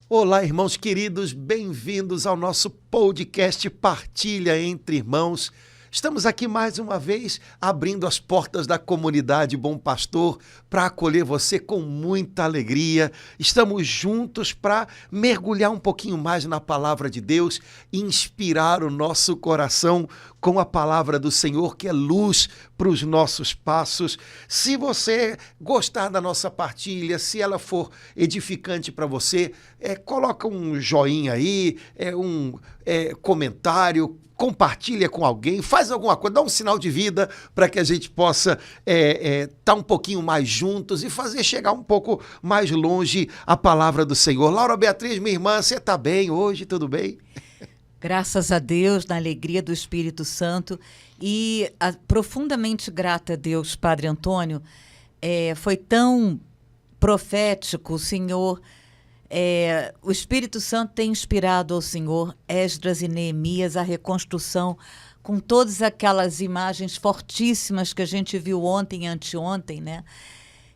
Olá, irmãos queridos, bem-vindos ao nosso podcast Partilha Entre Irmãos. Estamos aqui mais uma vez abrindo as portas da comunidade Bom Pastor para acolher você com muita alegria. Estamos juntos para mergulhar um pouquinho mais na palavra de Deus e inspirar o nosso coração com a palavra do Senhor, que é luz para os nossos passos. Se você gostar da nossa partilha, se ela for edificante para você, coloca um joinha aí, um comentário, compartilha com alguém, faz alguma coisa, dá um sinal de vida para que a gente possa estar um pouquinho mais juntos e fazer chegar um pouco mais longe a palavra do Senhor. Laura Beatriz, minha irmã, você está bem hoje? Tudo bem? Graças a Deus, na alegria do Espírito Santo e profundamente grata a Deus, Padre Antônio. Foi tão profético, o Senhor... o Espírito Santo tem inspirado ao Senhor Esdras e Neemias a reconstrução com todas aquelas imagens fortíssimas que a gente viu ontem e anteontem, né?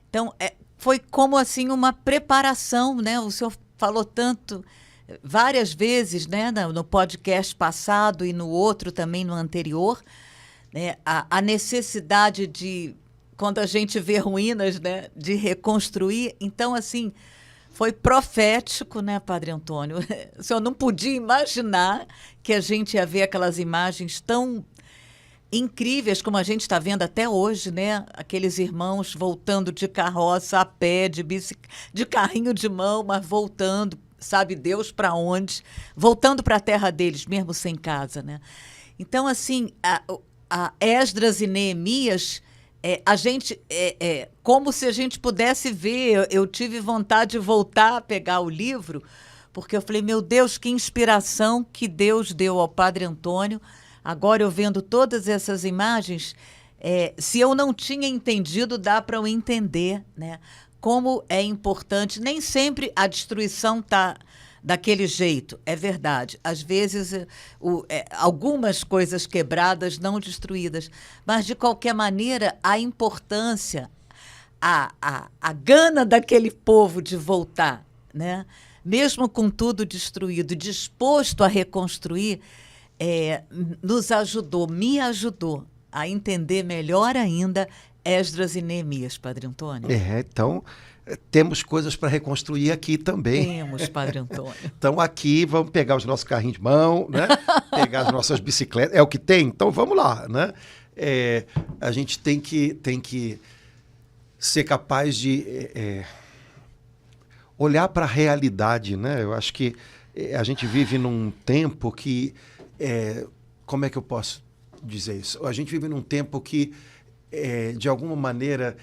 Então, foi como assim uma preparação, né? O Senhor falou tanto, várias vezes, né? No podcast passado e no outro também, no anterior, né? A necessidade de, quando a gente vê ruínas, né? De reconstruir. Então, assim... Foi profético, né, Padre Antônio? O senhor não podia imaginar que a gente ia ver aquelas imagens tão incríveis como a gente está vendo até hoje, né? Aqueles irmãos voltando de carroça, a pé, de carrinho de mão, mas voltando, sabe Deus para onde? Voltando para a terra deles, mesmo sem casa, né? Então, assim, a Esdras e Neemias... como se a gente pudesse ver, eu tive vontade de voltar a pegar o livro, porque eu falei, meu Deus, que inspiração que Deus deu ao Padre Antônio. Agora eu vendo todas essas imagens, se eu não tinha entendido, dá para eu entender, né? Como é importante, nem sempre a destruição está daquele jeito, é verdade. Às vezes, algumas coisas quebradas, não destruídas. Mas, de qualquer maneira, a importância, a gana daquele povo de voltar, né? Mesmo com tudo destruído, disposto a reconstruir, me ajudou a entender melhor ainda Esdras e Neemias, Padre Antônio. Então... Temos coisas para reconstruir aqui também. Temos, Padre Antônio. Então aqui vamos pegar os nossos carrinhos de mão, né? Pegar as nossas bicicletas. É o que tem? Então vamos lá, né? A gente tem que ser capaz de olhar para a realidade, né? Eu acho que a gente vive num tempo que... como é que eu posso dizer isso? A gente vive num tempo que, de alguma maneira...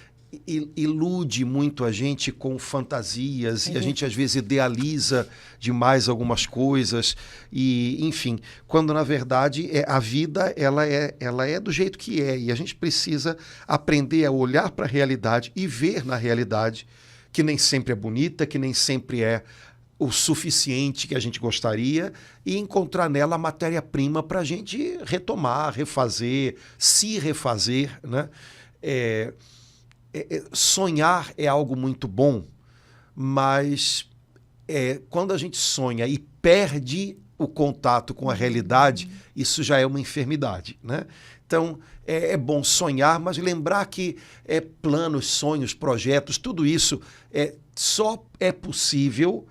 ilude muito a gente com fantasias e a gente às vezes idealiza demais algumas coisas e, enfim, quando na verdade a vida ela é do jeito que é e a gente precisa aprender a olhar para a realidade e ver na realidade que nem sempre é bonita, que nem sempre é o suficiente que a gente gostaria e encontrar nela a matéria-prima para a gente retomar, refazer, se refazer, né? Sonhar é algo muito bom, mas quando a gente sonha e perde o contato com a realidade, isso já é uma enfermidade, né? Então, é bom sonhar, mas lembrar que planos, sonhos, projetos, tudo isso só é possível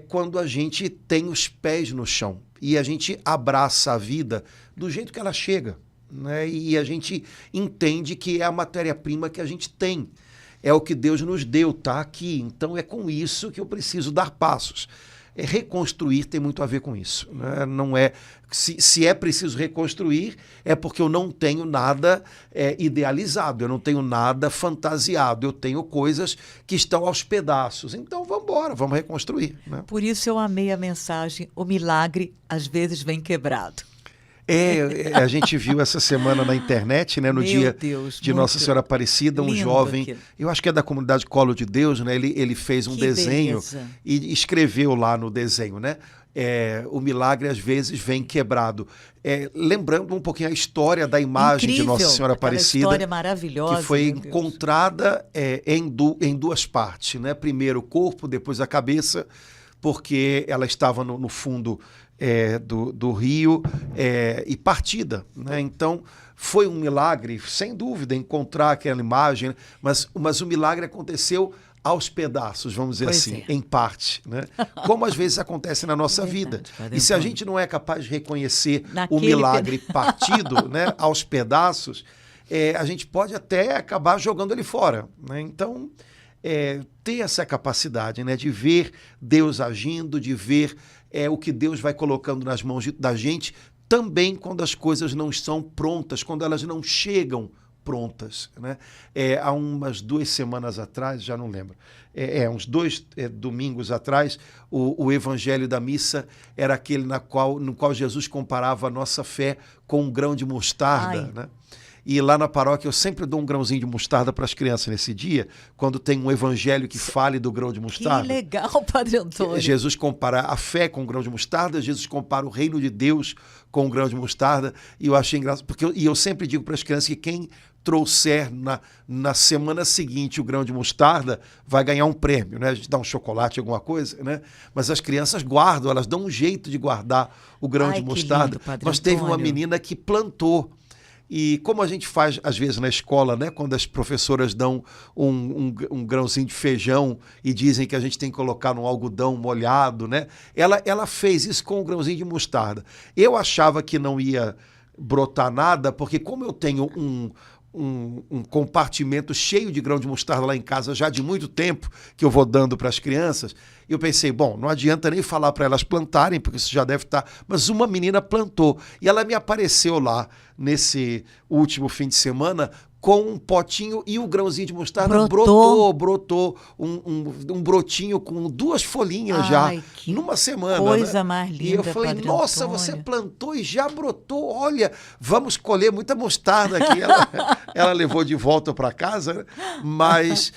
quando a gente tem os pés no chão e a gente abraça a vida do jeito que ela chega. Né? E a gente entende que é a matéria-prima que a gente tem. É o que Deus nos deu, está aqui. Então é com isso que eu preciso dar passos. Reconstruir tem muito a ver com isso. Né? Não se é preciso reconstruir, é porque eu não tenho nada idealizado, eu não tenho nada fantasiado, eu tenho coisas que estão aos pedaços. Então vamos embora, vamos reconstruir. Né? Por isso eu amei a mensagem, o milagre às vezes vem quebrado. A gente viu essa semana na internet, né, no dia de Nossa Senhora Aparecida, um jovem, aquilo. Eu acho que é da comunidade Colo de Deus, né, ele fez um desenho e escreveu lá no desenho, né, o milagre às vezes vem quebrado. Lembrando um pouquinho a história da imagem de Nossa Senhora Aparecida, história maravilhosa, que foi encontrada em duas partes, né, primeiro o corpo, depois a cabeça, porque ela estava no fundo do rio e partida, né? Então foi um milagre, sem dúvida, encontrar aquela imagem, mas o milagre aconteceu aos pedaços, vamos dizer assim, em parte, né? Como às vezes acontece na nossa vida. E se a gente não é capaz de reconhecer o milagre partido, né, aos pedaços, a gente pode até acabar jogando ele fora, né? Então, ter essa capacidade, né, de ver Deus agindo, de ver o que Deus vai colocando nas mãos da gente, também quando as coisas não estão prontas, quando elas não chegam prontas, né? Há umas 2 semanas atrás, já não lembro, uns 2 domingos atrás, o evangelho da missa era aquele no qual Jesus comparava a nossa fé com um grão de mostarda, né? E lá na paróquia eu sempre dou um grãozinho de mostarda para as crianças nesse dia, quando tem um evangelho que fale do grão de mostarda. Que legal, Padre Antônio. Jesus compara a fé com o grão de mostarda, Jesus compara o reino de Deus com o grão de mostarda, e eu achei engraçado, e eu sempre digo para as crianças que quem trouxer na semana seguinte o grão de mostarda vai ganhar um prêmio, né? A gente dá um chocolate, alguma coisa, né? Mas as crianças guardam, elas dão um jeito de guardar o grão de mostarda. Lindo, Padre Nós Antônio. teve uma menina que plantou. E como a gente faz, às vezes, na escola, né, quando as professoras dão um grãozinho de feijão e dizem que a gente tem que colocar num algodão molhado, né? Ela fez isso com um grãozinho de mostarda. Eu achava que não ia brotar nada, porque como eu tenho um compartimento cheio de grão de mostarda lá em casa já de muito tempo, que eu vou dando para as crianças, eu pensei, bom, não adianta nem falar para elas plantarem, porque isso já deve estar... Mas uma menina plantou, e ela me apareceu lá nesse último fim de semana com um potinho e o grãozinho de mostarda brotou um brotinho com 2 folhinhas já, numa semana. Coisa, né? Mais linda, e eu falei, Padre nossa, Antônio. Você plantou e já brotou, olha, vamos colher muita mostarda aqui. Ela levou de volta para casa, né? Mas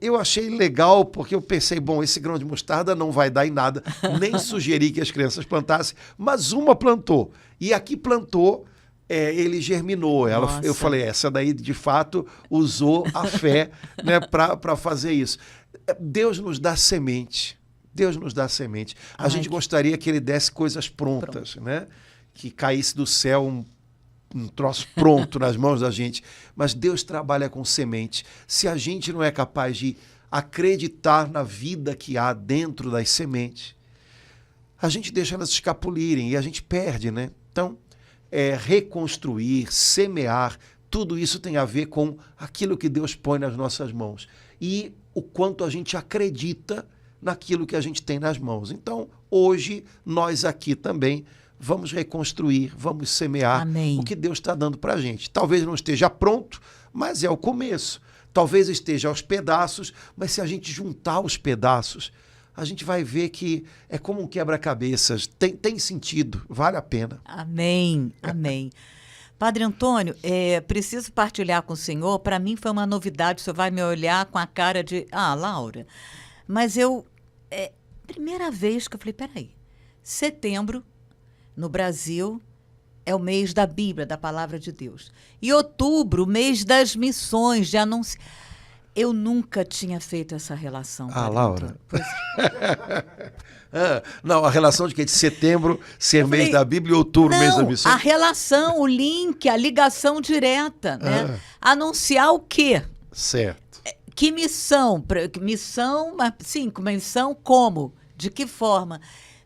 eu achei legal, porque eu pensei, bom, esse grão de mostarda não vai dar em nada, nem sugeri que as crianças plantassem, mas uma plantou, e aqui plantou, ele germinou. Eu falei, essa daí de fato usou a fé, né, para fazer isso. Deus nos dá semente. Deus nos dá semente. A gente gostaria que ele desse coisas prontas, né? Que caísse do céu um troço pronto nas mãos da gente. Mas Deus trabalha com semente. Se a gente não é capaz de acreditar na vida que há dentro das sementes, a gente deixa elas escapulirem e a gente perde, né? Então, reconstruir, semear, tudo isso tem a ver com aquilo que Deus põe nas nossas mãos e o quanto a gente acredita naquilo que a gente tem nas mãos. Então, hoje, nós aqui também vamos reconstruir, vamos semear o que Deus está dando para a gente. Talvez não esteja pronto, mas é o começo. Talvez esteja aos pedaços, mas se a gente juntar os pedaços, a gente vai ver que é como um quebra-cabeças, tem sentido, vale a pena. Amém, amém. Padre Antônio, preciso partilhar com o senhor, para mim foi uma novidade, o senhor vai me olhar com a cara de, Laura, mas primeira vez que eu falei, peraí, setembro, no Brasil, é o mês da Bíblia, da Palavra de Deus. E outubro, mês das missões, de anúncio. Eu nunca tinha feito essa relação. Laura. Não, a relação de setembro ser mês da Bíblia e outubro mês da missão. A relação, o link, a ligação direta, né? Anunciar o quê? Certo. Que missão? Missão, mas sim, missão como? De que forma?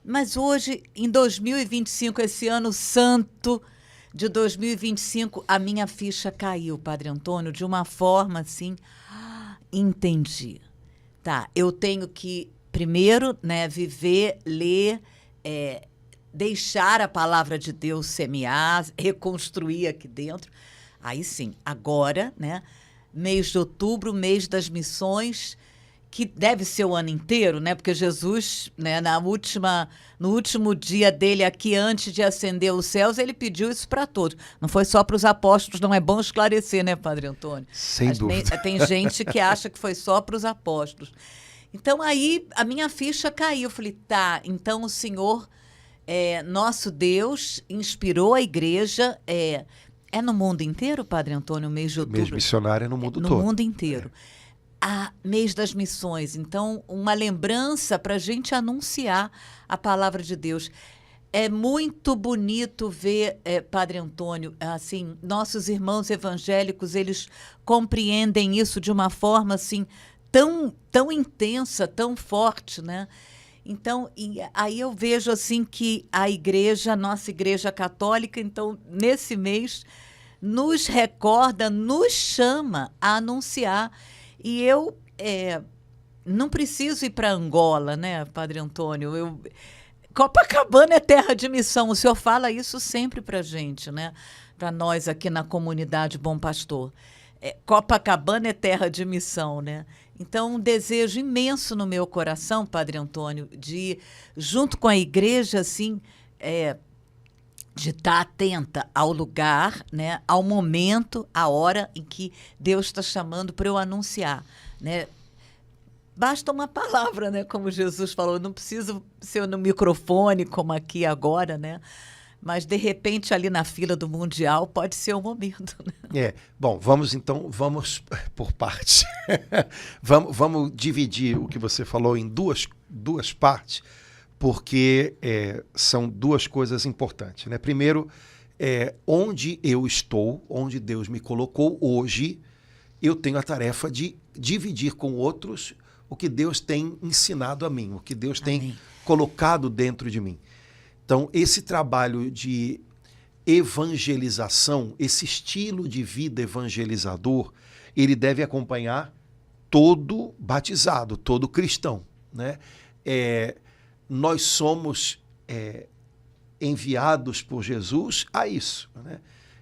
Mas hoje, em 2025, esse ano santo de 2025, a minha ficha caiu, Padre Antônio, de uma forma assim... Entendi. Tá, eu tenho que, primeiro, né, viver, ler, deixar a palavra de Deus semear, reconstruir aqui dentro. Aí sim, agora, né, mês de outubro, mês das missões, que deve ser o ano inteiro, né? Porque Jesus, né, no último dia dele aqui, antes de ascender os céus, ele pediu isso para todos. Não foi só para os apóstolos, não é bom esclarecer, né, Padre Antônio? Sem dúvida. Tem gente que acha que foi só para os apóstolos. Então, aí, a minha ficha caiu. Eu falei, tá, então o Senhor, nosso Deus, inspirou a igreja... É no mundo inteiro, Padre Antônio, o mês de outubro? Mês missionário é no mundo todo. No mundo inteiro. Mês das missões. Então, uma lembrança para a gente anunciar a palavra de Deus. É muito bonito ver, Padre Antônio, assim, nossos irmãos evangélicos, eles compreendem isso de uma forma assim, tão intensa, tão forte, né? Então, aí eu vejo assim que a nossa igreja católica, então, nesse mês, nos recorda, nos chama a anunciar. E eu não preciso ir para Angola, né, Padre Antônio? Copacabana é terra de missão. O senhor fala isso sempre para a gente, né? Para nós aqui na comunidade Bom Pastor. Copacabana é terra de missão, né? Então, um desejo imenso no meu coração, Padre Antônio, de, junto com a igreja, assim, de estar atenta ao lugar, né, ao momento, à hora em que Deus está chamando para eu anunciar, né? Basta uma palavra, né, como Jesus falou, não preciso ser no microfone, como aqui agora, né? Mas, de repente, ali na fila do Mundial, pode ser o momento, né? Bom, vamos por partes. vamos dividir o que você falou em duas partes, porque são duas coisas importantes, né? Primeiro, onde eu estou, onde Deus me colocou hoje, eu tenho a tarefa de dividir com outros o que Deus tem ensinado a mim, o que Deus tem colocado dentro de mim. Então, esse trabalho de evangelização, esse estilo de vida evangelizador, ele deve acompanhar todo batizado, todo cristão, né? Nós somos enviados por Jesus a isso, né?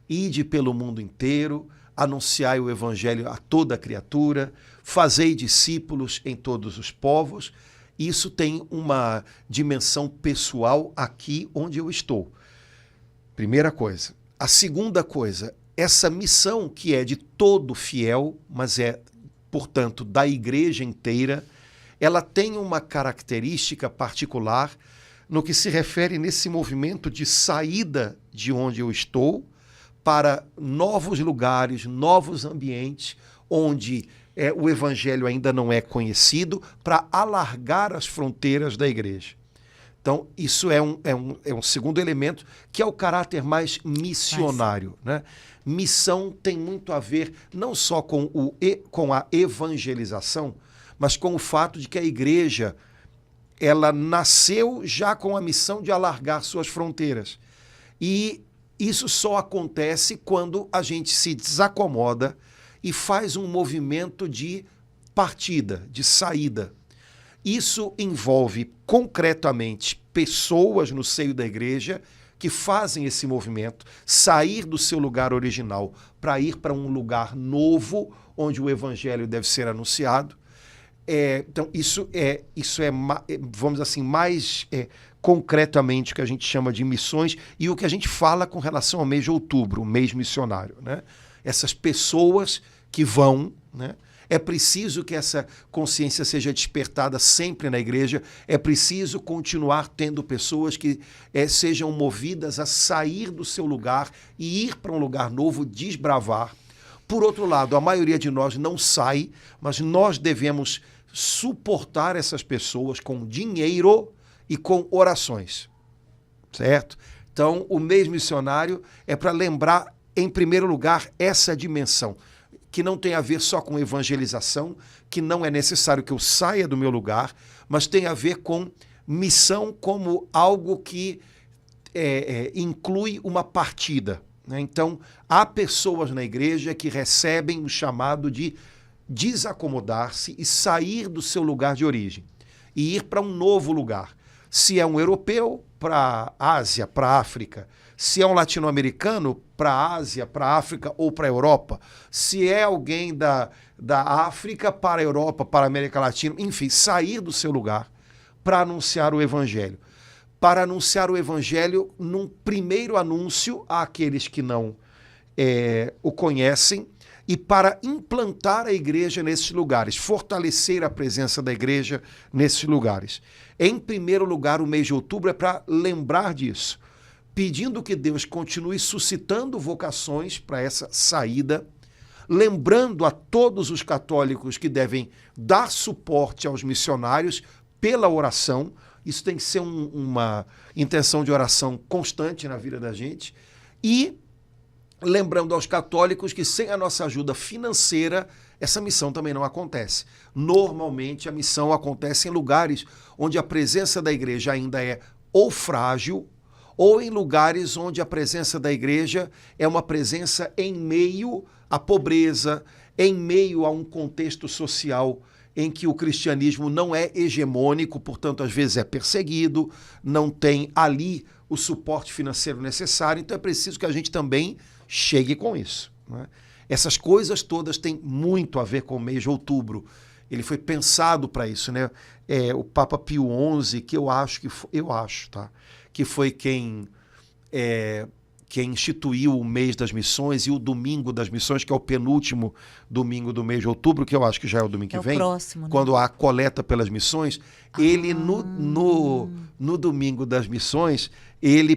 Ide pelo mundo inteiro, anunciai o evangelho a toda criatura, fazei discípulos em todos os povos. Isso tem uma dimensão pessoal aqui onde eu estou. Primeira coisa. A segunda coisa, essa missão que é de todo fiel, mas portanto, da igreja inteira, ela tem uma característica particular no que se refere nesse movimento de saída de onde eu estou para novos lugares, novos ambientes, onde o evangelho ainda não é conhecido, para alargar as fronteiras da igreja. Então, isso é um segundo elemento, que é o caráter mais missionário, né? Missão tem muito a ver não só com a evangelização, mas com o fato de que a igreja ela nasceu já com a missão de alargar suas fronteiras. E isso só acontece quando a gente se desacomoda e faz um movimento de partida, de saída. Isso envolve concretamente pessoas no seio da igreja que fazem esse movimento, sair do seu lugar original para ir para um lugar novo, onde o evangelho deve ser anunciado. Então, isso é, vamos dizer assim, mais concretamente o que a gente chama de missões e o que a gente fala com relação ao mês de outubro, o mês missionário, né? Essas pessoas que vão, né? É preciso que essa consciência seja despertada sempre na igreja, é preciso continuar tendo pessoas que sejam movidas a sair do seu lugar e ir para um lugar novo, desbravar. Por outro lado, a maioria de nós não sai, mas nós devemos suportar essas pessoas com dinheiro e com orações, certo? Então, o mês missionário é para lembrar, em primeiro lugar, essa dimensão, que não tem a ver só com evangelização, que não é necessário que eu saia do meu lugar, mas tem a ver com missão como algo que inclui uma partida, né? Então, há pessoas na igreja que recebem o chamado de desacomodar-se e sair do seu lugar de origem e ir para um novo lugar. Se é um europeu, para a Ásia, para a África. Se é um latino-americano, para a Ásia, para a África ou para a Europa. Se é alguém da África para a Europa, para a América Latina. Enfim, sair do seu lugar para anunciar o Evangelho. Para anunciar o Evangelho num primeiro anúncio àqueles que não o conhecem e para implantar a igreja nesses lugares, fortalecer a presença da igreja nesses lugares. Em primeiro lugar, o mês de outubro é para lembrar disso, pedindo que Deus continue suscitando vocações para essa saída, lembrando a todos os católicos que devem dar suporte aos missionários pela oração. Isso tem que ser uma intenção de oração constante na vida da gente. E lembrando aos católicos que sem a nossa ajuda financeira, essa missão também não acontece. Normalmente a missão acontece em lugares onde a presença da igreja ainda é ou frágil, ou em lugares onde a presença da igreja é uma presença em meio à pobreza, em meio a um contexto social em que o cristianismo não é hegemônico, portanto, às vezes é perseguido, não tem ali o suporte financeiro necessário, então é preciso que a gente também chegue com isso, né? Essas coisas todas têm muito a ver com o mês de outubro. Ele foi pensado para isso, né? O Papa Pio XI, que que foi quem instituiu o mês das missões e o domingo das missões, que é o penúltimo domingo do mês de outubro, que eu acho que já é o domingo que vem, próximo, né? Quando há a coleta pelas missões, ele no domingo das missões, ele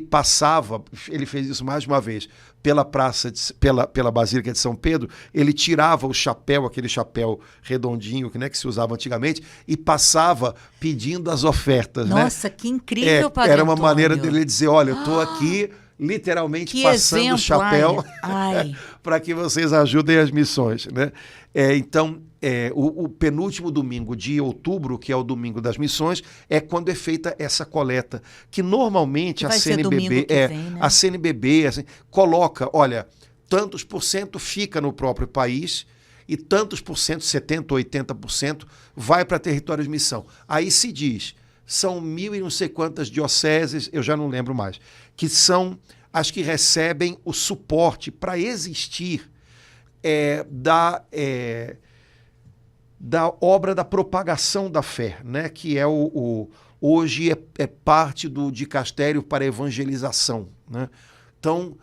fez isso mais uma vez, pela Basílica de São Pedro, ele tirava o chapéu, aquele chapéu redondinho que se usava antigamente, e passava pedindo as ofertas. Nossa, né? Que incrível, Padre Era uma Antônio. maneira dele dizer, olha, eu estou aqui literalmente que passando exemplo, o chapéu ai. para que vocês ajudem as missões, né? Então, o penúltimo domingo de outubro, que é o domingo das missões, é quando é feita essa coleta, que normalmente a CNBB, né? a CNBB assim, coloca, olha, tantos por cento fica no próprio país e tantos por cento, 70%, 80%, vai para territórios de missão. Aí se diz, são 1.000 e não sei quantas dioceses, eu já não lembro mais, que são as que recebem o suporte para existir da obra da propagação da fé, né? Que é hoje é parte do dicastério para evangelização, né? Então,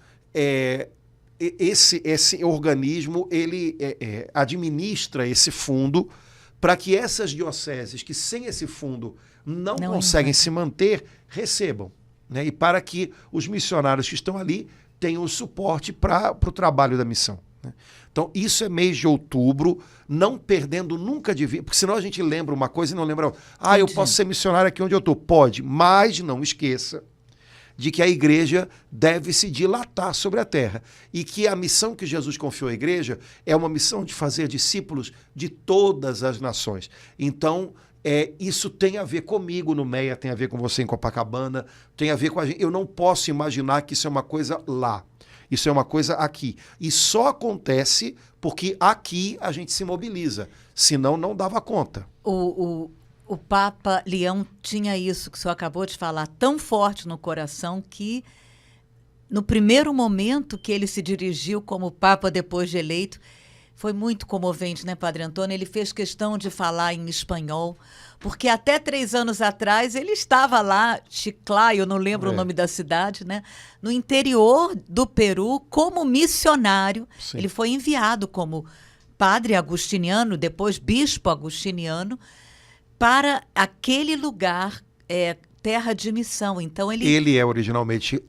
esse organismo ele administra esse fundo para que essas dioceses que sem esse fundo não conseguem se manter, recebam, né? E para que os missionários que estão ali tenham o suporte para o trabalho da missão, né? Então, isso é mês de outubro, não perdendo nunca de vista, porque senão a gente lembra uma coisa e não lembra outra. Eu posso ser missionário aqui onde eu estou. Pode, mas não esqueça de que a igreja deve se dilatar sobre a terra e que a missão que Jesus confiou à igreja é uma missão de fazer discípulos de todas as nações. Então, isso tem a ver comigo no MEA, tem a ver com você em Copacabana, tem a ver com a gente. Eu não posso imaginar que isso é uma coisa lá. Isso é uma coisa aqui. E só acontece porque aqui a gente se mobiliza. Senão, não dava conta. O Papa Leão tinha isso que o senhor acabou de falar, tão forte no coração que, no primeiro momento que ele se dirigiu como Papa depois de eleito, foi muito comovente, né, Padre Antônio? Ele fez questão de falar em espanhol, porque até 3 anos atrás ele estava lá, Chiclayo, eu não lembro o nome da cidade, né? No interior do Peru, como missionário. Sim. Ele foi enviado como padre agustiniano, depois bispo agustiniano, para aquele lugar, terra de missão. Então ele é originalmente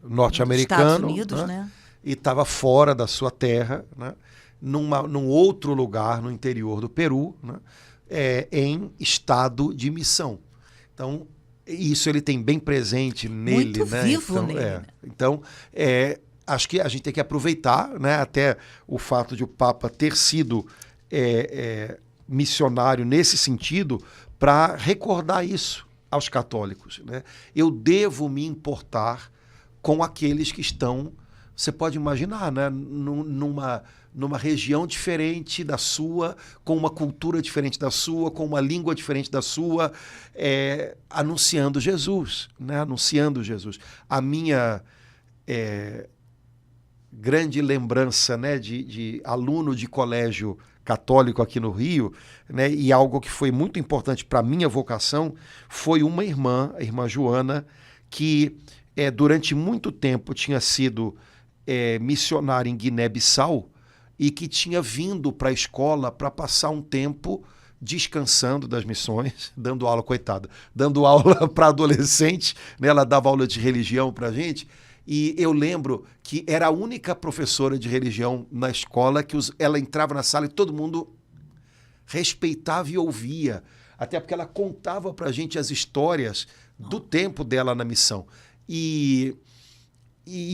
norte-americano, Estados Unidos, né? E estava fora da sua terra, né? Num outro lugar no interior do Peru, né? Em estado de missão. Então, isso ele tem bem presente nele. Muito né? vivo então, nele. Então, acho que a gente tem que aproveitar, né? Até o fato de o Papa ter sido missionário nesse sentido, para recordar isso aos católicos, né? Eu devo me importar com aqueles que estão Você pode imaginar, né? Numa região diferente da sua, com uma cultura diferente da sua, com uma língua diferente da sua, anunciando Jesus, né? Anunciando Jesus. A minha grande lembrança, né, de aluno de colégio católico aqui no Rio, né, e algo que foi muito importante para a minha vocação, foi uma irmã, a irmã Joana, que durante muito tempo tinha sido missionária em Guiné-Bissau e que tinha vindo para a escola para passar um tempo descansando das missões, dando aula, coitada, dando aula para adolescente, né? Ela dava aula de religião para a gente, e eu lembro que era a única professora de religião na escola que ela entrava na sala e todo mundo respeitava e ouvia, até porque ela contava para a gente as histórias do tempo dela na missão. E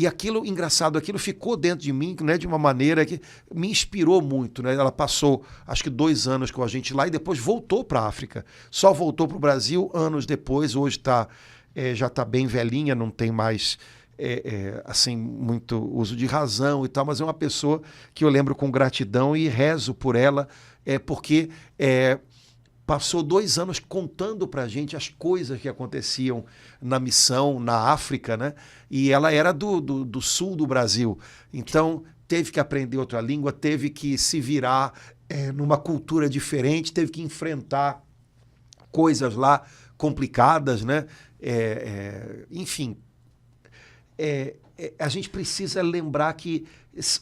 aquilo, engraçado, aquilo ficou dentro de mim, né, de uma maneira que me inspirou muito, né? Ela passou, acho que 2 anos com a gente lá e depois voltou para a África. Só voltou para o Brasil anos depois. Hoje já está bem velhinha, não tem mais assim, muito uso de razão e tal, mas é uma pessoa que eu lembro com gratidão e rezo por ela, porque passou 2 anos contando para a gente as coisas que aconteciam na missão, na África, né? E ela era do sul do Brasil, então teve que aprender outra língua, teve que se virar numa cultura diferente, teve que enfrentar coisas lá complicadas, né? Enfim, a gente precisa lembrar que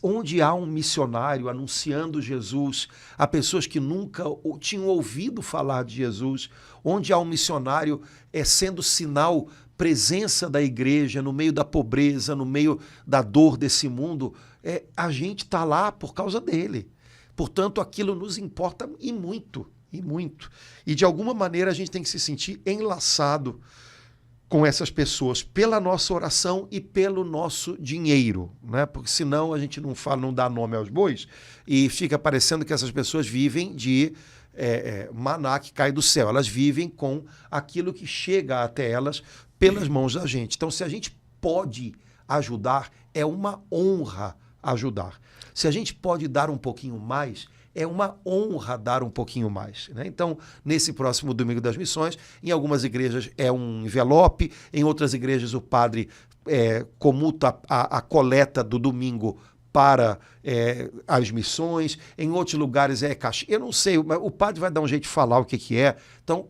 onde há um missionário anunciando Jesus a pessoas que nunca tinham ouvido falar de Jesus, onde há um missionário sendo sinal, presença da igreja no meio da pobreza, no meio da dor desse mundo, a gente está lá por causa dele. Portanto, aquilo nos importa e muito, e muito. E de alguma maneira a gente tem que se sentir enlaçado com essas pessoas pela nossa oração e pelo nosso dinheiro, né? Porque senão a gente não dá nome aos bois e fica parecendo que essas pessoas vivem de maná que cai do céu. Elas vivem com aquilo que chega até elas pelas mãos da gente. Então, se a gente pode ajudar, é uma honra ajudar. Se a gente pode dar um pouquinho mais, é uma honra dar um pouquinho mais, né? Então, nesse próximo Domingo das Missões, em algumas igrejas é um envelope, em outras igrejas o padre comuta a coleta do domingo para as missões, em outros lugares é caixa. Eu não sei, o padre vai dar um jeito de falar o que é. Então,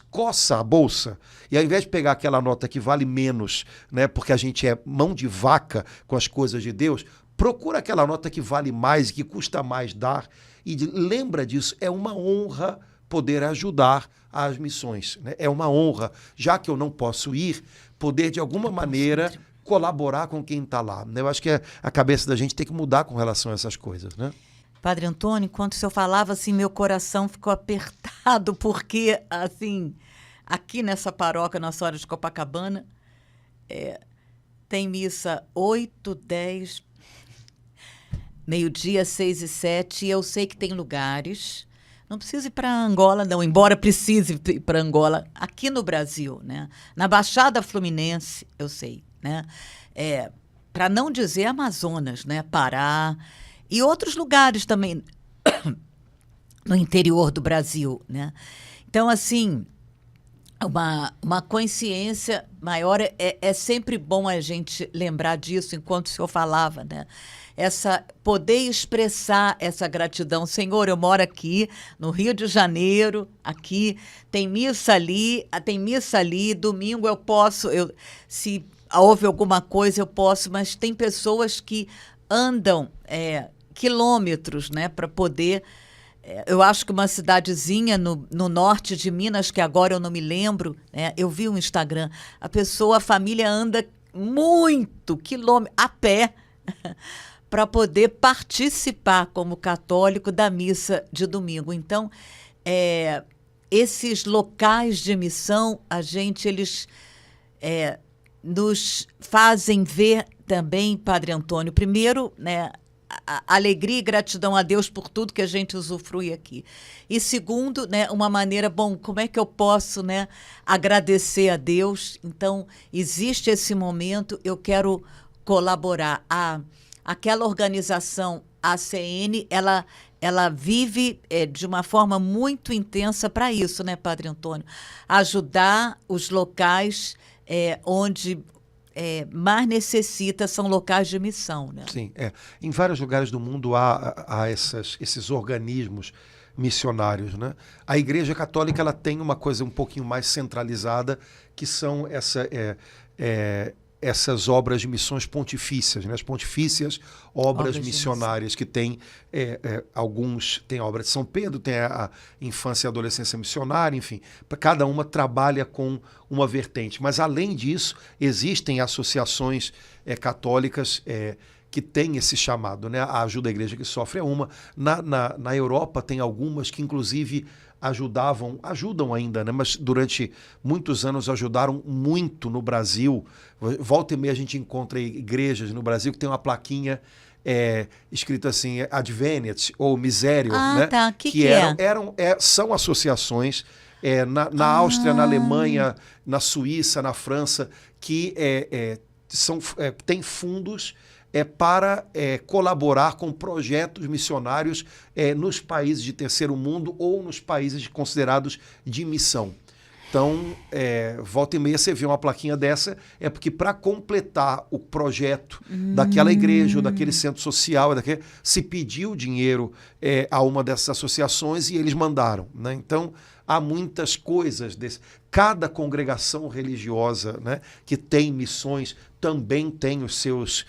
coça a bolsa e ao invés de pegar aquela nota que vale menos, né, porque a gente é mão de vaca com as coisas de Deus, procura aquela nota que vale mais, que custa mais dar, e lembra disso. É uma honra poder ajudar às missões, né? É uma honra, já que eu não posso ir, poder de alguma maneira colaborar com quem está lá. Eu acho que a cabeça da gente tem que mudar com relação a essas coisas, né? Padre Antônio, enquanto o senhor falava, assim, meu coração ficou apertado, porque, assim, aqui nessa paróquia, Nossa Senhora de Copacabana, tem missa 8, 10, meio-dia, 6 e 7, e eu sei que tem lugares, não precisa ir para Angola, não, embora precise ir para Angola, aqui no Brasil, né? Na Baixada Fluminense, eu sei, né? Para não dizer Amazonas, né? Pará, e outros lugares também no interior do Brasil, né? Então, assim, uma consciência maior, é sempre bom a gente lembrar disso enquanto o senhor falava, né? Poder expressar essa gratidão. Senhor, eu moro aqui no Rio de Janeiro, aqui, tem missa ali, domingo eu posso, se houve alguma coisa eu posso, mas tem pessoas que andam quilômetros, né, para poder... eu acho que uma cidadezinha no norte de Minas, que agora eu não me lembro, né, eu vi um Instagram, a família anda muito quilômetros a pé para poder participar como católico da missa de domingo. Então, esses locais de missão, eles nos fazem ver também, Padre Antônio, primeiro, né, a alegria e gratidão a Deus por tudo que a gente usufrui aqui. E segundo, né, uma maneira, como é que eu posso, né, agradecer a Deus? Então, existe esse momento, eu quero colaborar. Aquela organização ACN, ela vive de uma forma muito intensa para isso, né, Padre Antônio? Ajudar os locais onde mais necessita, são locais de missão, né? Sim, em vários lugares do mundo há esses organismos missionários, né? A Igreja Católica ela tem uma coisa um pouquinho mais centralizada, que são essas obras de missões pontifícias, né? As pontifícias obras missionárias que tem alguns, tem a obra de São Pedro, tem a infância e adolescência missionária, enfim, cada uma trabalha com uma vertente. Mas além disso, existem associações católicas que têm esse chamado, né? A Ajuda à Igreja que Sofre é uma. Na Europa tem algumas que inclusive ajudam ainda, né? Mas durante muitos anos ajudaram muito no Brasil. Volta e meia a gente encontra igrejas no Brasil que tem uma plaquinha escrito assim, Adveniat ou Misério, né? Tá. São associações na Áustria, na Alemanha, na Suíça, na França, que têm fundos para colaborar com projetos missionários nos países de terceiro mundo ou nos países considerados de missão. Então, volta e meia você vê uma plaquinha dessa, porque para completar o projeto daquela igreja ou daquele centro social, se pediu dinheiro a uma dessas associações e eles mandaram, né? Então, há muitas coisas cada congregação religiosa, né, que tem missões também tem os seus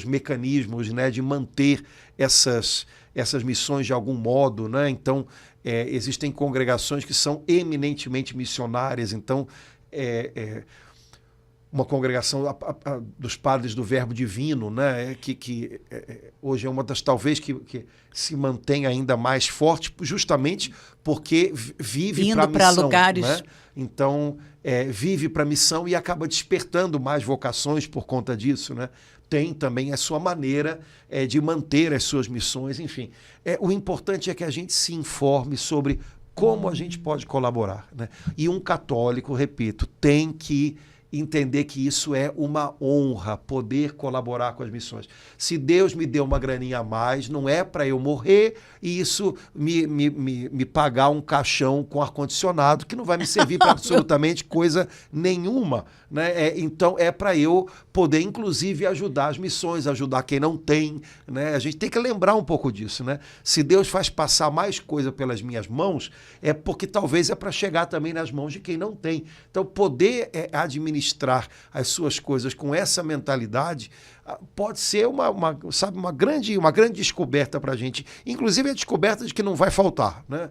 mecanismos, né, de manter essas missões de algum modo, né? Então, existem congregações que são eminentemente missionárias. Então, uma congregação dos Padres do Verbo Divino, né, que hoje é uma das talvez que se mantém ainda mais forte, justamente porque vive para a missão, lugares, né? Então, vive para a missão e acaba despertando mais vocações por conta disso, né? Tem também a sua maneira de manter as suas missões, enfim. O importante é que a gente se informe sobre como a gente pode colaborar, né? E um católico, repito, tem que entender que isso é uma honra, poder colaborar com as missões. Se Deus me deu uma graninha a mais, não é para eu morrer e isso me pagar um caixão com ar-condicionado, que não vai me servir para absolutamente coisa nenhuma, né? Então é para eu poder, inclusive, ajudar as missões, ajudar quem não tem, né? A gente tem que lembrar um pouco disso, né? Se Deus faz passar mais coisa pelas minhas mãos, é porque talvez é para chegar também nas mãos de quem não tem. Então, poder administrar as suas coisas com essa mentalidade pode ser uma grande descoberta para a gente. Inclusive a descoberta de que não vai faltar, né?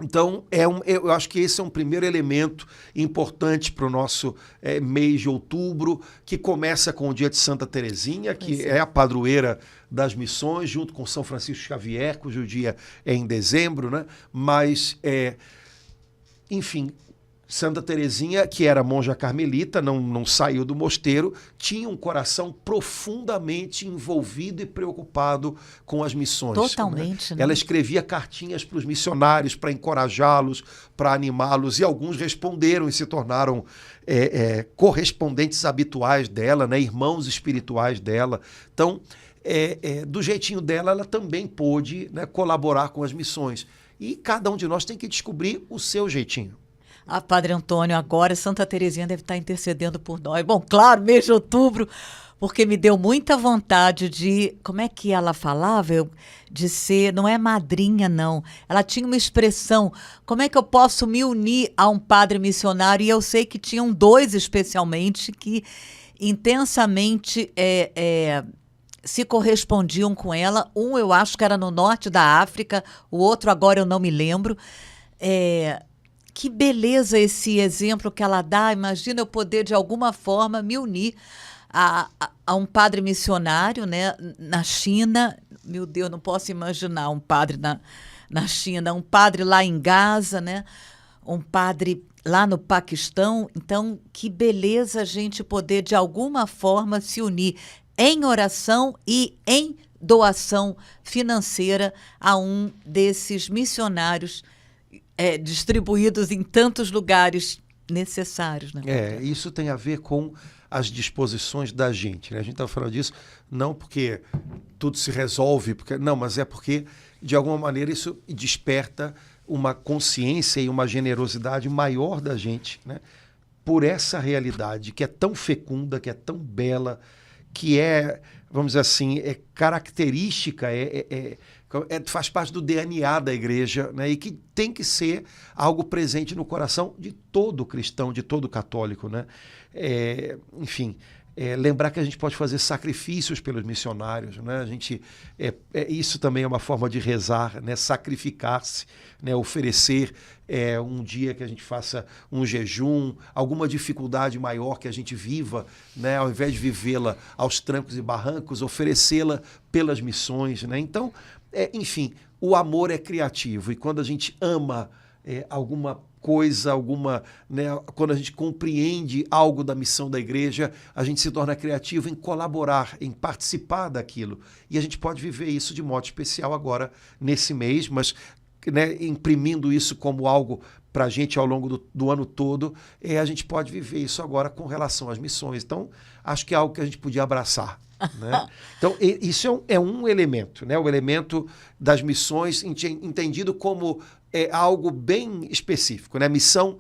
Então, eu acho que esse é um primeiro elemento importante para o nosso mês de outubro, que começa com o dia de Santa Teresinha, que é a padroeira das missões, junto com São Francisco Xavier, cujo dia é em dezembro, né? Mas, enfim, Santa Teresinha, que era monja carmelita, não saiu do mosteiro, tinha um coração profundamente envolvido e preocupado com as missões. Totalmente. Né? Ela escrevia cartinhas para os missionários para encorajá-los, para animá-los, e alguns responderam e se tornaram correspondentes habituais dela, né? Irmãos espirituais dela. Então, do jeitinho dela, ela também pôde, né, colaborar com as missões. E cada um de nós tem que descobrir o seu jeitinho. Padre Antônio, agora Santa Teresinha deve estar intercedendo por nós. Bom, claro, mês de outubro, porque me deu muita vontade de... Como é que ela falava? De ser... Não é madrinha, não. Ela tinha uma expressão. Como é que eu posso me unir a um padre missionário? E eu sei que tinham dois, especialmente, que intensamente se correspondiam com ela. Um, eu acho que era no norte da África. O outro, agora eu não me lembro. Que beleza esse exemplo que ela dá. Imagina eu poder, de alguma forma, me unir a um padre missionário, né, na China. Meu Deus, não posso imaginar um padre na China, um padre lá em Gaza, né, um padre lá no Paquistão. Então, que beleza a gente poder, de alguma forma, se unir em oração e em doação financeira a um desses missionários distribuídos em tantos lugares necessários. Né? Isso tem a ver com as disposições da gente. Né? A gente está falando disso não porque tudo se resolve, não, mas é porque, de alguma maneira, isso desperta uma consciência e uma generosidade maior da gente, né? Por essa realidade que é tão fecunda, que é tão bela, que vamos dizer assim, é característica, faz parte do DNA da igreja, né? E que tem que ser algo presente no coração de todo cristão, de todo católico, né? Enfim, lembrar que a gente pode fazer sacrifícios pelos missionários, né? A gente, isso também é uma forma de rezar, né? Sacrificar-se, né? Oferecer um dia que a gente faça um jejum, alguma dificuldade maior que a gente viva, né? Ao invés de vivê-la aos trancos e barrancos, oferecê-la pelas missões, né? Então, enfim, o amor é criativo, e quando a gente ama alguma coisa, né, quando a gente compreende algo da missão da igreja, a gente se torna criativo em colaborar, em participar daquilo. E a gente pode viver isso de modo especial agora, nesse mês, mas, né, imprimindo isso como algo para a gente ao longo do ano todo, a gente pode viver isso agora com relação às missões. Então, acho que é algo que a gente podia abraçar. Né? Então, isso é um elemento, né? O elemento das missões entendido como algo bem específico, né? Missão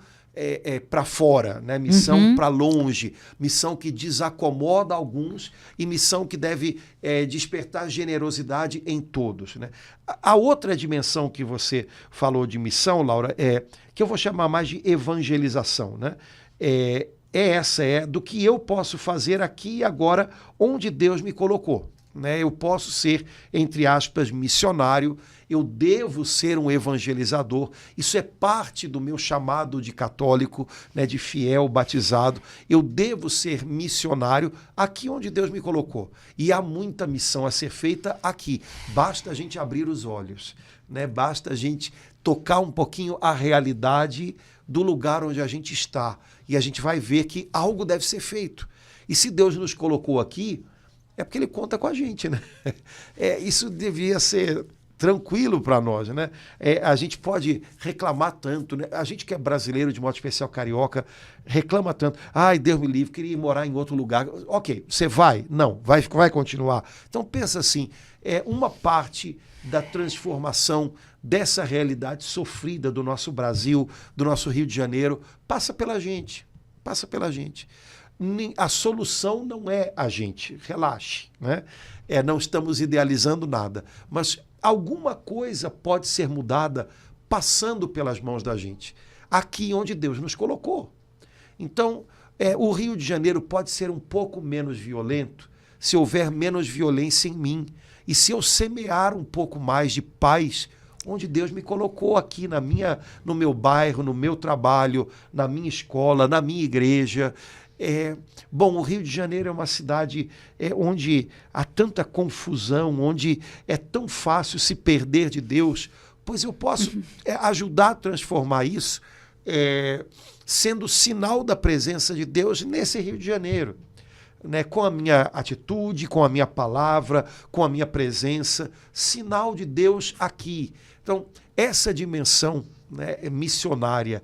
para fora, né? Missão para longe, missão que desacomoda alguns e missão que deve despertar generosidade em todos, né? A outra dimensão que você falou de missão, Laura, que eu vou chamar mais de evangelização, né? Essa do que eu posso fazer aqui e agora onde Deus me colocou. Né? Eu posso ser, entre aspas, missionário, eu devo ser um evangelizador, isso é parte do meu chamado de católico, né, de fiel batizado, eu devo ser missionário aqui onde Deus me colocou. E há muita missão a ser feita aqui, basta a gente abrir os olhos, né? Basta a gente tocar um pouquinho a realidade do lugar onde a gente está, e a gente vai ver que algo deve ser feito. E se Deus nos colocou aqui, é porque Ele conta com a gente, né? Isso devia ser tranquilo para nós, né? A gente pode reclamar tanto, né? A gente que é brasileiro, de modo especial carioca, reclama tanto. Ai, Deus me livre, queria ir morar em outro lugar. Ok, você vai? Não, vai continuar. Então pensa assim, uma parte da transformação dessa realidade sofrida do nosso Brasil, do nosso Rio de Janeiro, passa pela gente. A solução não é a gente, relaxe, né? Não estamos idealizando nada, mas alguma coisa pode ser mudada passando pelas mãos da gente, aqui onde Deus nos colocou. Então, o Rio de Janeiro pode ser um pouco menos violento se houver menos violência em mim e se eu semear um pouco mais de paz onde Deus me colocou aqui no meu bairro, no meu trabalho, na minha escola, na minha igreja. Bom, o Rio de Janeiro é uma cidade onde há tanta confusão, onde é tão fácil se perder de Deus, pois eu posso ajudar a transformar isso, sendo sinal da presença de Deus nesse Rio de Janeiro, né? Com a minha atitude, com a minha palavra, com a minha presença, sinal de Deus aqui. Então, essa dimensão, né, missionária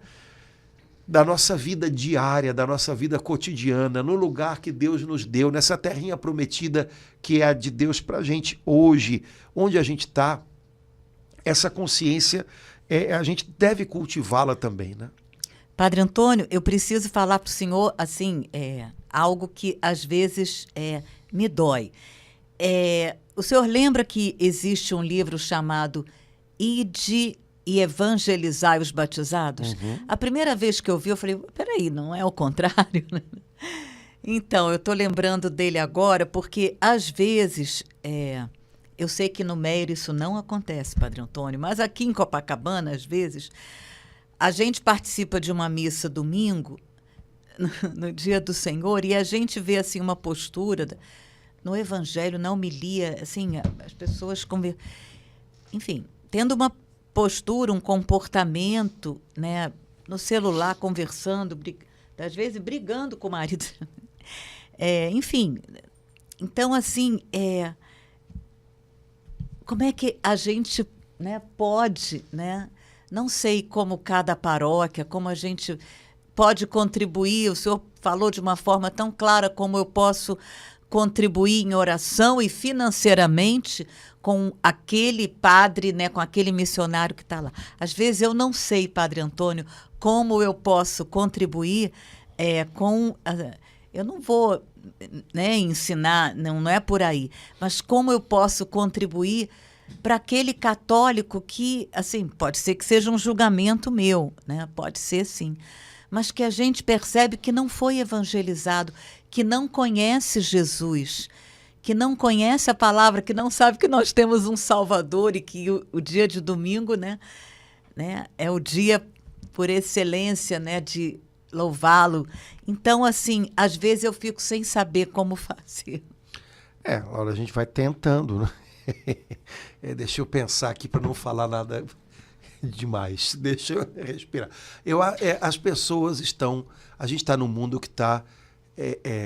da nossa vida diária, da nossa vida cotidiana, no lugar que Deus nos deu, nessa terrinha prometida que é a de Deus para a gente hoje, onde a gente está, essa consciência, a gente deve cultivá-la também, né? Padre Antônio, eu preciso falar para o senhor, assim, algo que às vezes me dói. O senhor lembra que existe um livro chamado Ide e Evangelizai os Batizados? Uhum. A primeira vez que eu vi, eu falei, peraí, não é o contrário? Então, eu estou lembrando dele agora porque, às vezes, eu sei que no Meir isso não acontece, Padre Antônio, mas aqui em Copacabana, às vezes, a gente participa de uma missa domingo, no dia do Senhor, e a gente vê assim uma postura no Evangelho, na homilia, assim, as pessoas enfim, tendo uma postura, um comportamento, né, no celular, conversando, às vezes brigando com o marido. Enfim, então, assim, como é que a gente, né, pode, né, não sei como cada paróquia, como a gente pode contribuir? O senhor falou de uma forma tão clara como eu posso contribuir em oração e financeiramente com aquele padre, né, com aquele missionário que está lá. Às vezes eu não sei, Padre Antônio, como eu posso contribuir eu não vou, né, ensinar, não é por aí, mas como eu posso contribuir para aquele católico que, assim, pode ser que seja um julgamento meu, né? Pode ser sim, mas que a gente percebe que não foi evangelizado, que não conhece Jesus, que não conhece a palavra, que não sabe que nós temos um Salvador e que o dia de domingo, né, é o dia por excelência, né, de louvá-lo. Então, assim, às vezes eu fico sem saber como fazer. Laura, a gente vai tentando, né? Deixa eu pensar aqui para não falar nada demais. Deixa eu respirar. As pessoas estão... A gente está num mundo que está...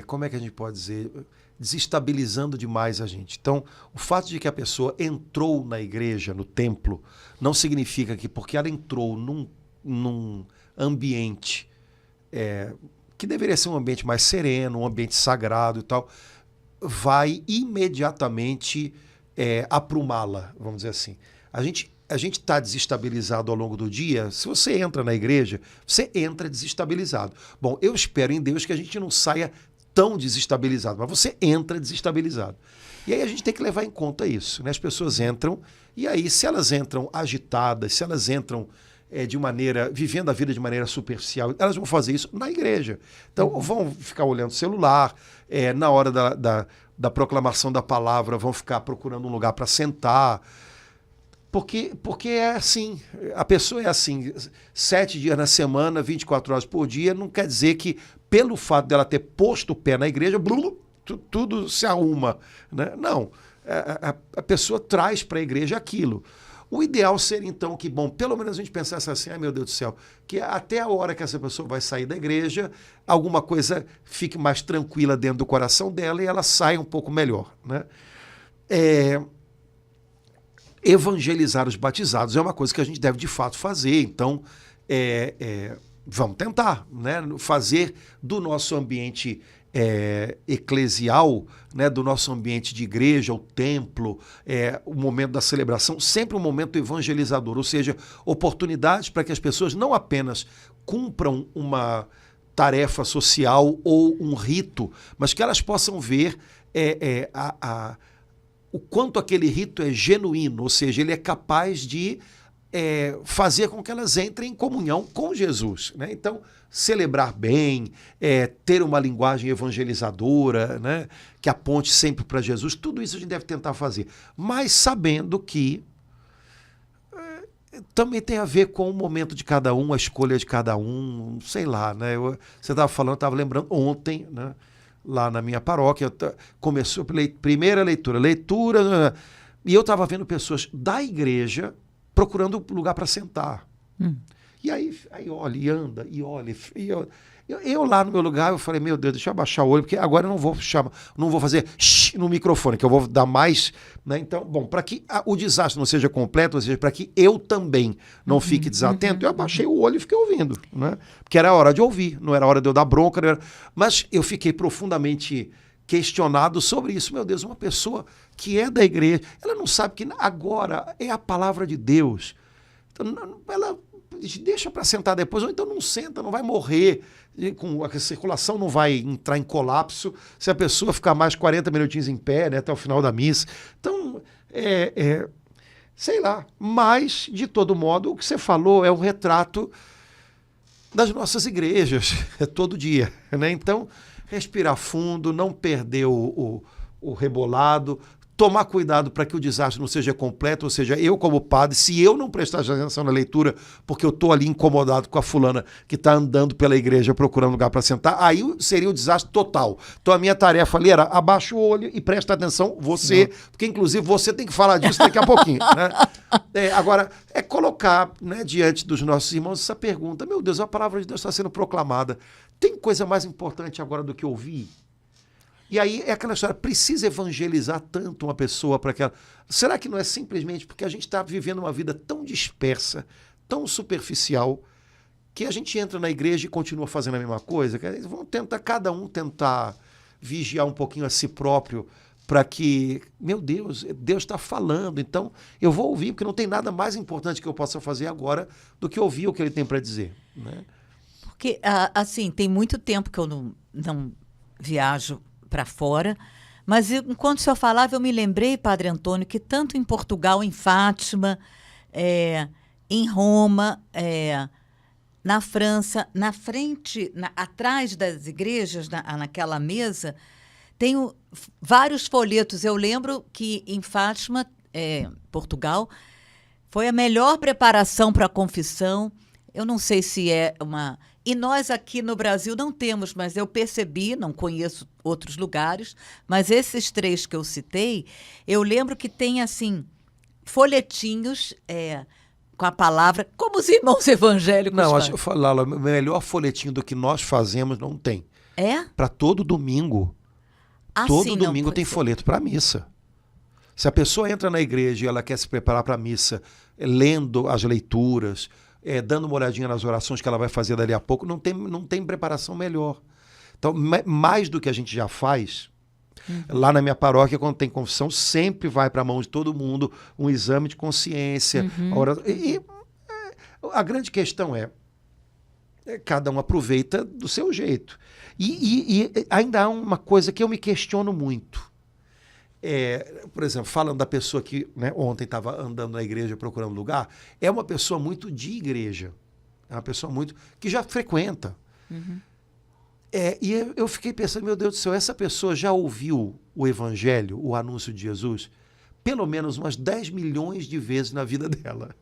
como é que a gente pode dizer? Desestabilizando demais a gente. Então, o fato de que a pessoa entrou na igreja, no templo, não significa que porque ela entrou num ambiente que deveria ser um ambiente mais sereno, um ambiente sagrado e tal, vai imediatamente aprumá-la, vamos dizer assim. A gente está desestabilizado ao longo do dia. Se você entra na igreja, você entra desestabilizado. Bom, eu espero em Deus que a gente não saia tão desestabilizado, mas você entra desestabilizado. E aí a gente tem que levar em conta isso, né? As pessoas entram, e aí se elas entram agitadas, se elas entram vivendo a vida de maneira superficial, elas vão fazer isso na igreja. Então vão ficar olhando o celular, na hora da proclamação da palavra, vão ficar procurando um lugar para sentar, porque é assim, a pessoa é assim, 7 dias na semana, 24 horas por dia, não quer dizer que pelo fato dela ter posto o pé na igreja, tudo se arruma, né? Não, a pessoa traz para a igreja aquilo. O ideal seria, então, que, bom, pelo menos a gente pensasse assim, ai meu Deus do céu, que até a hora que essa pessoa vai sair da igreja, alguma coisa fique mais tranquila dentro do coração dela e ela saia um pouco melhor, né? Evangelizar os batizados é uma coisa que a gente deve, de fato, fazer. Então, vamos tentar, né? Fazer do nosso ambiente eclesial, né, do nosso ambiente de igreja, o templo, o momento da celebração, sempre um momento evangelizador, ou seja, oportunidades para que as pessoas não apenas cumpram uma tarefa social ou um rito, mas que elas possam ver o quanto aquele rito é genuíno, ou seja, ele é capaz de fazer com que elas entrem em comunhão com Jesus, né? Então, celebrar bem, ter uma linguagem evangelizadora, né, que aponte sempre para Jesus, tudo isso a gente deve tentar fazer. Mas sabendo que também tem a ver com o momento de cada um, a escolha de cada um, sei lá, né? Você estava falando, eu estava lembrando ontem, né, lá na minha paróquia, começou a primeira leitura, e eu estava vendo pessoas da igreja procurando lugar para sentar. E aí olha, e anda, e olha, eu lá no meu lugar, eu falei, meu Deus, deixa eu abaixar o olho, porque agora eu não vou fazer no microfone, que eu vou dar mais, né? Então, bom, para que o desastre não seja completo, ou seja, para que eu também não fique desatento, eu abaixei o olho e fiquei ouvindo, né? Porque era hora de ouvir, não era hora de eu dar bronca, mas eu fiquei profundamente questionado sobre isso. Meu Deus, uma pessoa que é da igreja, ela não sabe que agora é a palavra de Deus. Então, ela deixa para sentar depois, ou então não senta, não vai morrer, a circulação não vai entrar em colapso se a pessoa ficar mais 40 minutinhos em pé, né, até o final da missa. Então, sei lá, mas, de todo modo, o que você falou é um retrato das nossas igrejas, todo dia, né? Então, respirar fundo, não perder o rebolado, tomar cuidado para que o desastre não seja completo, ou seja, eu como padre, se eu não prestar atenção na leitura, porque eu estou ali incomodado com a fulana que está andando pela igreja procurando lugar para sentar, aí seria o desastre total. Então a minha tarefa ali era abaixa o olho e presta atenção você, porque inclusive você tem que falar disso daqui a pouquinho, né? Agora, colocar, né, diante dos nossos irmãos essa pergunta, meu Deus, a palavra de Deus está sendo proclamada, tem coisa mais importante agora do que ouvir? E aí é aquela história, precisa evangelizar tanto uma pessoa para que ela... Será que não é simplesmente porque a gente está vivendo uma vida tão dispersa, tão superficial, que a gente entra na igreja e continua fazendo a mesma coisa. Vamos tentar, cada um tentar vigiar um pouquinho a si próprio para que, meu Deus, Deus está falando, então eu vou ouvir, porque não tem nada mais importante que eu possa fazer agora do que ouvir o que ele tem para dizer, né? Porque, assim, tem muito tempo que eu não viajo para fora, mas enquanto o senhor falava, eu me lembrei, Padre Antônio, que tanto em Portugal, em Fátima, em Roma, na França, na frente, atrás das igrejas, naquela mesa, tem vários folhetos. Eu lembro que em Fátima, Portugal, foi a melhor preparação para a confissão. Eu não sei se é uma... E nós aqui no Brasil não temos, mas eu percebi, não conheço outros lugares, mas esses 3 que eu citei, eu lembro que tem, assim, folhetinhos com a palavra, como os irmãos evangélicos Não, fazem. acho que o melhor folhetinho do que nós fazemos não tem. É? Para todo domingo. Todo domingo tem folheto para a missa. Se a pessoa entra na igreja e ela quer se preparar para a missa, lendo as leituras, dando uma olhadinha nas orações que ela vai fazer dali a pouco, não tem preparação melhor. Então, mais do que a gente já faz, lá na minha paróquia, quando tem confissão, sempre vai para a mão de todo mundo um exame de consciência. A grande questão cada um aproveita do seu jeito. E ainda há uma coisa que eu me questiono muito. Por exemplo, falando da pessoa que, né, ontem estava andando na igreja procurando lugar, é uma pessoa muito de igreja. É uma pessoa muito que já frequenta. E eu fiquei pensando, meu Deus do céu, essa pessoa já ouviu o evangelho, o anúncio de Jesus, pelo menos umas 10 milhões de vezes na vida dela.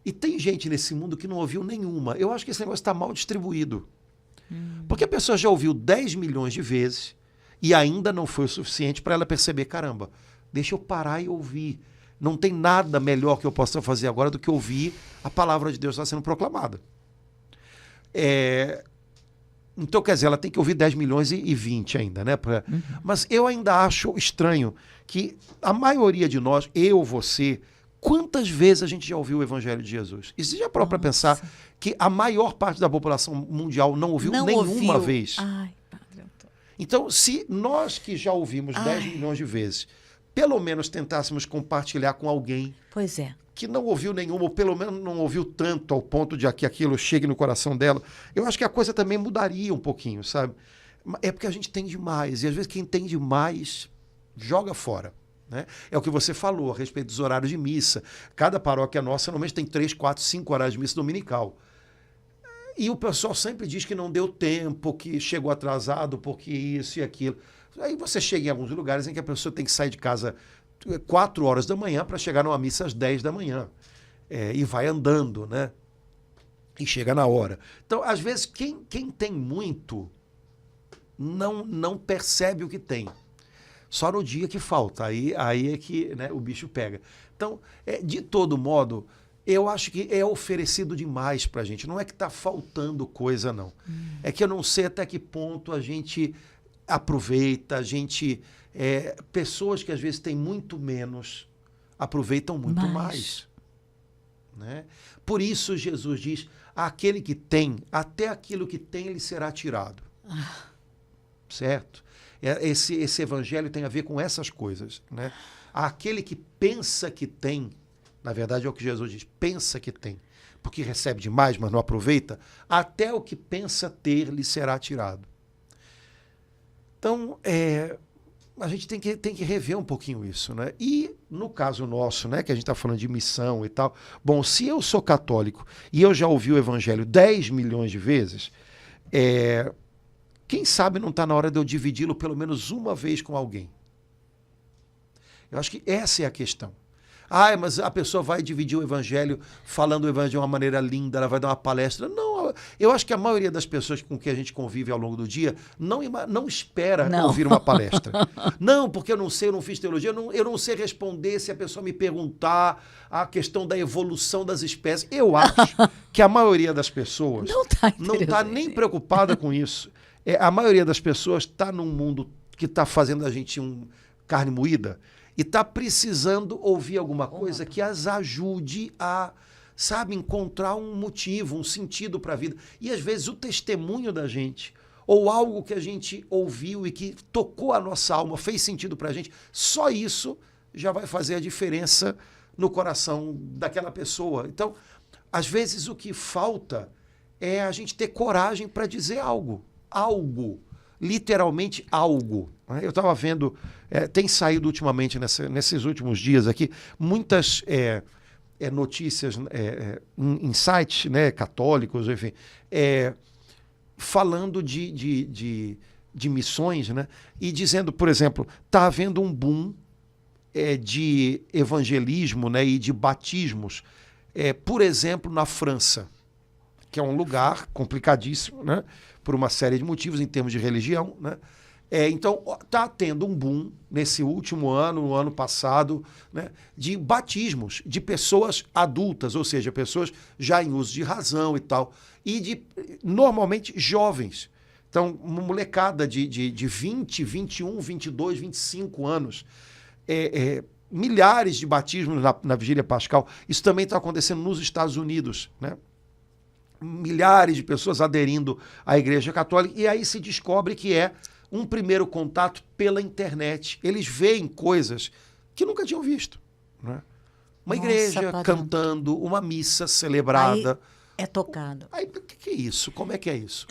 E tem gente nesse mundo que não ouviu nenhuma. Eu acho que esse negócio está mal distribuído. Porque a pessoa já ouviu 10 milhões de vezes e ainda não foi o suficiente para ela perceber, caramba, deixa eu parar e ouvir. Não tem nada melhor que eu possa fazer agora do que ouvir a palavra de Deus está sendo proclamada. Então, quer dizer, ela tem que ouvir 10 milhões e 20 ainda, né? Mas eu ainda acho estranho que a maioria de nós, eu, você, quantas vezes a gente já ouviu o Evangelho de Jesus? E você já parou para pensar que a maior parte da população mundial não ouviu nenhuma vez? Ai, Padre Antônio. Então, se nós que já ouvimos 10 milhões de vezes, pelo menos tentássemos compartilhar com alguém que não ouviu nenhuma, ou pelo menos não ouviu tanto ao ponto de que aquilo chegue no coração dela, eu acho que a coisa também mudaria um pouquinho, sabe? É porque a gente tem demais, e às vezes quem tem demais joga fora. Né? É o que você falou a respeito dos horários de missa. Cada paróquia nossa normalmente tem 3, 4, 5 horários de missa dominical. E o pessoal sempre diz que não deu tempo, que chegou atrasado porque isso e aquilo. Aí você chega em alguns lugares em que a pessoa tem que sair de casa 4 horas da manhã para chegar numa missa às 10 da manhã. E vai andando, né? E chega na hora. Então, às vezes, quem tem muito não percebe o que tem. Só no dia que falta. Aí é que, né, o bicho pega. Então, de todo modo, eu acho que é oferecido demais para a gente. Não é que está faltando coisa, não. É que eu não sei até que ponto a gente aproveita, pessoas que às vezes têm muito menos, aproveitam muito mais. Né? Por isso Jesus diz, aquele que tem, até aquilo que tem, lhe será tirado. Certo? Esse evangelho tem a ver com essas coisas. Né? Aquele que pensa que tem, na verdade é o que Jesus diz, pensa que tem, porque recebe demais, mas não aproveita, até o que pensa ter lhe será tirado. Então, a gente tem que rever um pouquinho isso. Né? E no caso nosso, né, que a gente está falando de missão e tal, bom, se eu sou católico e eu já ouvi o evangelho 10 milhões de vezes, quem sabe não está na hora de eu dividi-lo pelo menos uma vez com alguém. Eu acho que essa é a questão. Mas a pessoa vai dividir o evangelho falando o evangelho de uma maneira linda, ela vai dar uma palestra. Não, eu acho que a maioria das pessoas com quem a gente convive ao longo do dia não espera ouvir uma palestra. Não, porque eu não sei, eu não fiz teologia, eu não sei responder se a pessoa me perguntar a questão da evolução das espécies. Eu acho que a maioria das pessoas não está nem preocupada com isso. A maioria das pessoas está num mundo que está fazendo a gente carne moída, e está precisando ouvir alguma coisa que as ajude a sabe, encontrar um motivo, um sentido para a vida. E às vezes o testemunho da gente, ou algo que a gente ouviu e que tocou a nossa alma, fez sentido para a gente, só isso já vai fazer a diferença no coração daquela pessoa. Então, às vezes o que falta é a gente ter coragem para dizer algo. Algo. Literalmente algo. Eu estava vendo, tem saído ultimamente, nesses últimos dias aqui, muitas notícias em sites, né, católicos, enfim, falando de missões, né, e dizendo, por exemplo, está havendo um boom de evangelismo, né, e de batismos, por exemplo, na França, que é um lugar complicadíssimo, né, por uma série de motivos em termos de religião, né? Então, está tendo um boom nesse último ano, no ano passado, né, de batismos de pessoas adultas, ou seja, pessoas já em uso de razão e tal, e de, normalmente, jovens. Então, uma molecada de 20, 21, 22, 25 anos, milhares de batismos na Vigília Pascal. Isso também está acontecendo nos Estados Unidos, né? Milhares de pessoas aderindo à Igreja Católica, e aí se descobre que é um primeiro contato pela internet. Eles veem coisas que nunca tinham visto, né? Uma igreja cantando, uma missa celebrada. Aí é tocado. Aí, o que é isso? Como é que é isso?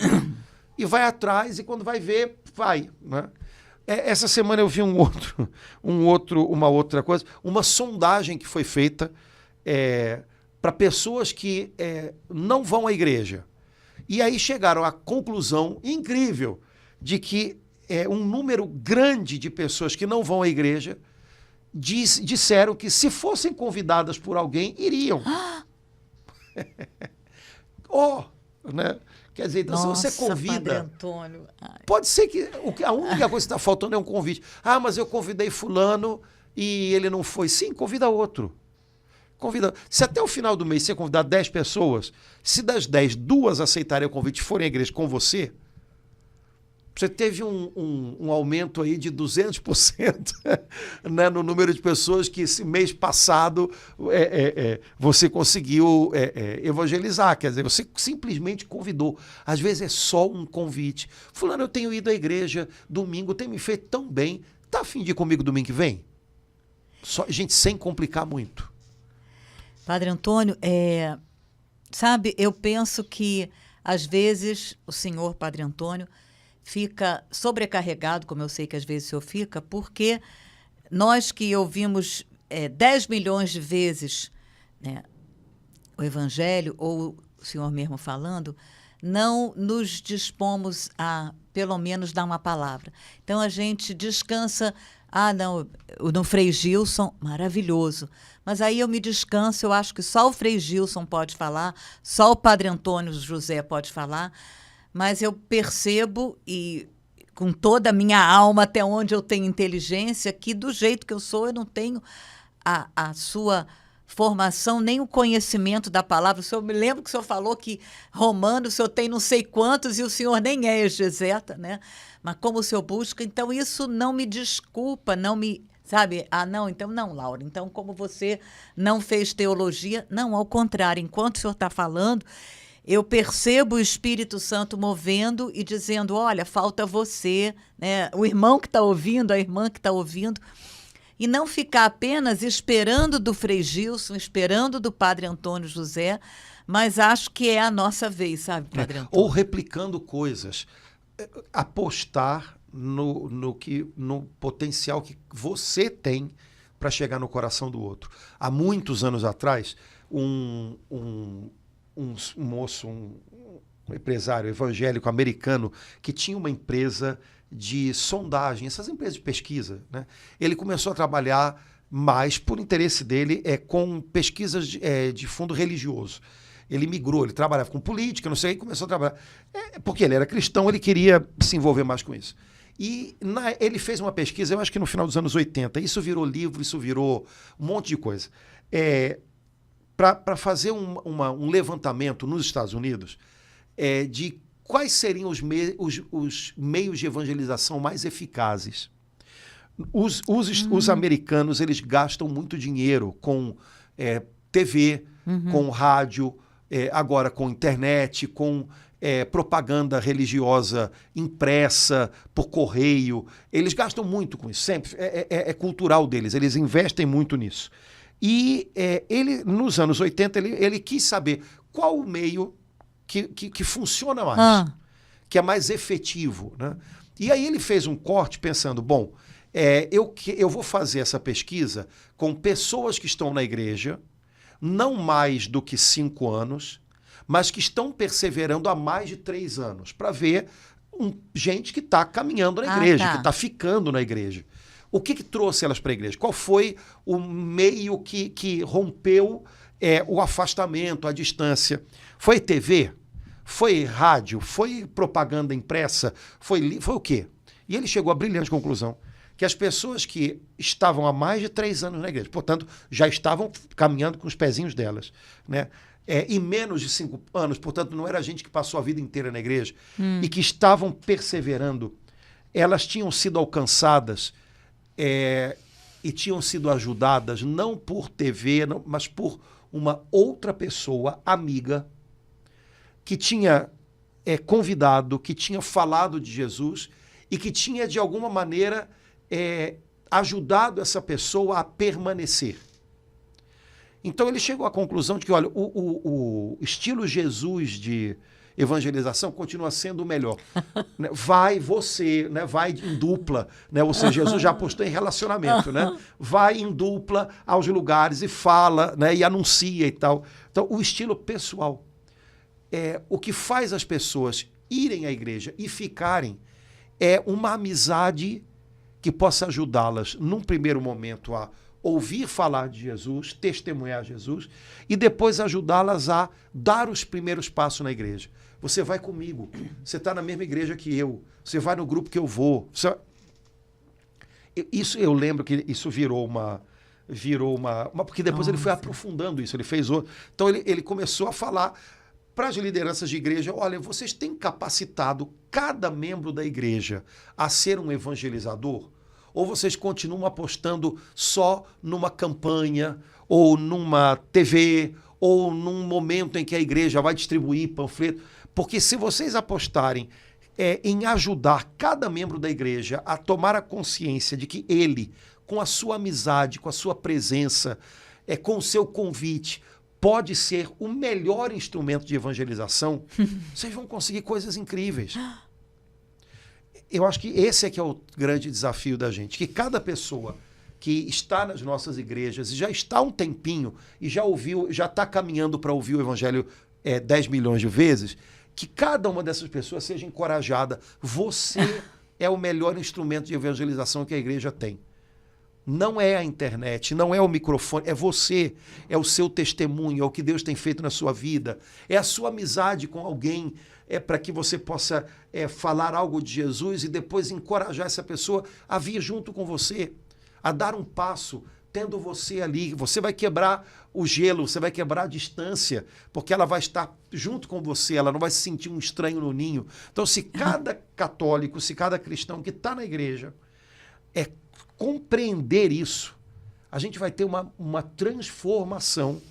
E vai atrás, e quando vai ver, vai, né? Essa semana eu vi uma outra coisa, uma sondagem que foi feita para pessoas que não vão à igreja. E aí chegaram à conclusão incrível de que um número grande de pessoas que não vão à igreja disseram que, se fossem convidadas por alguém, iriam. Né? Quer dizer, então, Nossa, se você convida... Padre Antônio. Pode ser que a única coisa que está faltando é um convite. Ah, mas eu convidei fulano e ele não foi. Sim, convida outro. Se até o final do mês você convidar 10 pessoas, se das 10, 2 aceitarem o convite e forem à igreja com você teve um aumento aí de 200% né, no número de pessoas que esse mês passado você conseguiu evangelizar. Quer dizer, você simplesmente convidou. Às vezes é só um convite. Fulano, eu tenho ido à igreja domingo, tem me feito tão bem. Tá a fim de ir comigo domingo que vem? Só, gente, sem complicar muito. Padre Antônio, sabe, eu penso que, às vezes, o senhor, Padre Antônio, fica sobrecarregado, como eu sei que às vezes o senhor fica, porque nós que ouvimos 10 milhões de vezes, né, o Evangelho, ou o senhor mesmo falando, não nos dispomos a, pelo menos, dar uma palavra. Então, a gente descansa... Ah, não, no Frei Gilson, maravilhoso. Mas aí eu me descanso, eu acho que só o Frei Gilson pode falar, só o Padre Antônio José pode falar, mas eu percebo, e com toda a minha alma, até onde eu tenho inteligência, que do jeito que eu sou, eu não tenho a sua formação, nem o conhecimento da palavra. O senhor, me lembro que o senhor falou que Romano o senhor tem não sei quantos e o senhor nem é exegeta, né? Mas como o senhor busca, então isso não me desculpa, não me... Sabe? Ah, não, então não, Laura. Então, como você não fez teologia, não, ao contrário, enquanto o senhor está falando, eu percebo o Espírito Santo movendo e dizendo, olha, falta você, né? O irmão que está ouvindo, a irmã que está ouvindo, e não ficar apenas esperando do Frei Gilson, esperando do Padre Antônio José, mas acho que é a nossa vez, sabe, Padre Antônio? Ou replicando coisas. Apostar no potencial que você tem para chegar no coração do outro. Há muitos anos atrás, um moço, um empresário evangélico americano que tinha uma empresa de sondagem, essas empresas de pesquisa, né? Ele começou a trabalhar mais, por interesse dele, com pesquisas de fundo religioso. Ele migrou, ele trabalhava com política, não sei, e começou a trabalhar. Porque ele era cristão, ele queria se envolver mais com isso. E ele fez uma pesquisa, eu acho que no final dos anos 80, isso virou livro, isso virou um monte de coisa. Para fazer um levantamento nos Estados Unidos de quais seriam os meios de evangelização mais eficazes. Os americanos, eles gastam muito dinheiro com TV, com rádio, agora com internet, com propaganda religiosa impressa por correio. Eles gastam muito com isso, sempre. É cultural deles, eles investem muito nisso. E ele, nos anos 80, ele quis saber qual o meio que funciona mais, que é mais efetivo, né? E aí ele fez um corte pensando, bom, eu vou fazer essa pesquisa com pessoas que estão na igreja, não mais do que 5 anos, mas que estão perseverando há mais de 3 anos, para ver gente que está caminhando na igreja, que está ficando na igreja. O que trouxe elas para a igreja? Qual foi o meio que rompeu o afastamento, a distância? Foi TV? Foi rádio? Foi propaganda impressa? Foi o quê? E ele chegou à brilhante conclusão que as pessoas que estavam há mais de 3 anos na igreja, portanto, já estavam caminhando com os pezinhos delas, né? E menos de 5 anos, portanto, não era gente que passou a vida inteira na igreja, e que estavam perseverando, elas tinham sido alcançadas e tinham sido ajudadas não por TV, mas por uma outra pessoa, amiga, que tinha convidado, que tinha falado de Jesus e que tinha, de alguma maneira, ajudado essa pessoa a permanecer. Então ele chegou à conclusão de que, olha, o estilo Jesus de evangelização continua sendo o melhor. Vai você, né, vai em dupla, né, ou seja, Jesus já apostou em relacionamento, né? Vai em dupla aos lugares e fala, né, e anuncia e tal. Então, o estilo pessoal o que faz as pessoas irem à igreja e ficarem uma amizade que possa ajudá-las, num primeiro momento, a ouvir falar de Jesus, testemunhar Jesus, e depois ajudá-las a dar os primeiros passos na igreja. Você vai comigo, você está na mesma igreja que eu, você vai no grupo que eu vou. Isso, eu lembro que isso virou uma porque depois ele foi aprofundando isso, ele fez outro. Então ele começou a falar para as lideranças de igreja, olha, vocês têm capacitado cada membro da igreja a ser um evangelizador? Ou vocês continuam apostando só numa campanha, ou numa TV, ou num momento em que a igreja vai distribuir panfleto? Porque se vocês apostarem em ajudar cada membro da igreja a tomar a consciência de que ele, com a sua amizade, com a sua presença, com o seu convite, pode ser o melhor instrumento de evangelização, vocês vão conseguir coisas incríveis. Eu acho que esse é que é o grande desafio da gente, que cada pessoa que está nas nossas igrejas e já está há um tempinho e já ouviu, já está caminhando para ouvir o evangelho 10 milhões de vezes, que cada uma dessas pessoas seja encorajada. Você é o melhor instrumento de evangelização que a igreja tem. Não é a internet, não é o microfone, é você, é o seu testemunho, é o que Deus tem feito na sua vida, é a sua amizade com alguém, para que você possa falar algo de Jesus e depois encorajar essa pessoa a vir junto com você, a dar um passo, tendo você ali. Você vai quebrar o gelo, você vai quebrar a distância, porque ela vai estar junto com você, ela não vai se sentir um estranho no ninho. Então, se cada católico, se cada cristão que está na igreja compreender isso, a gente vai ter uma transformação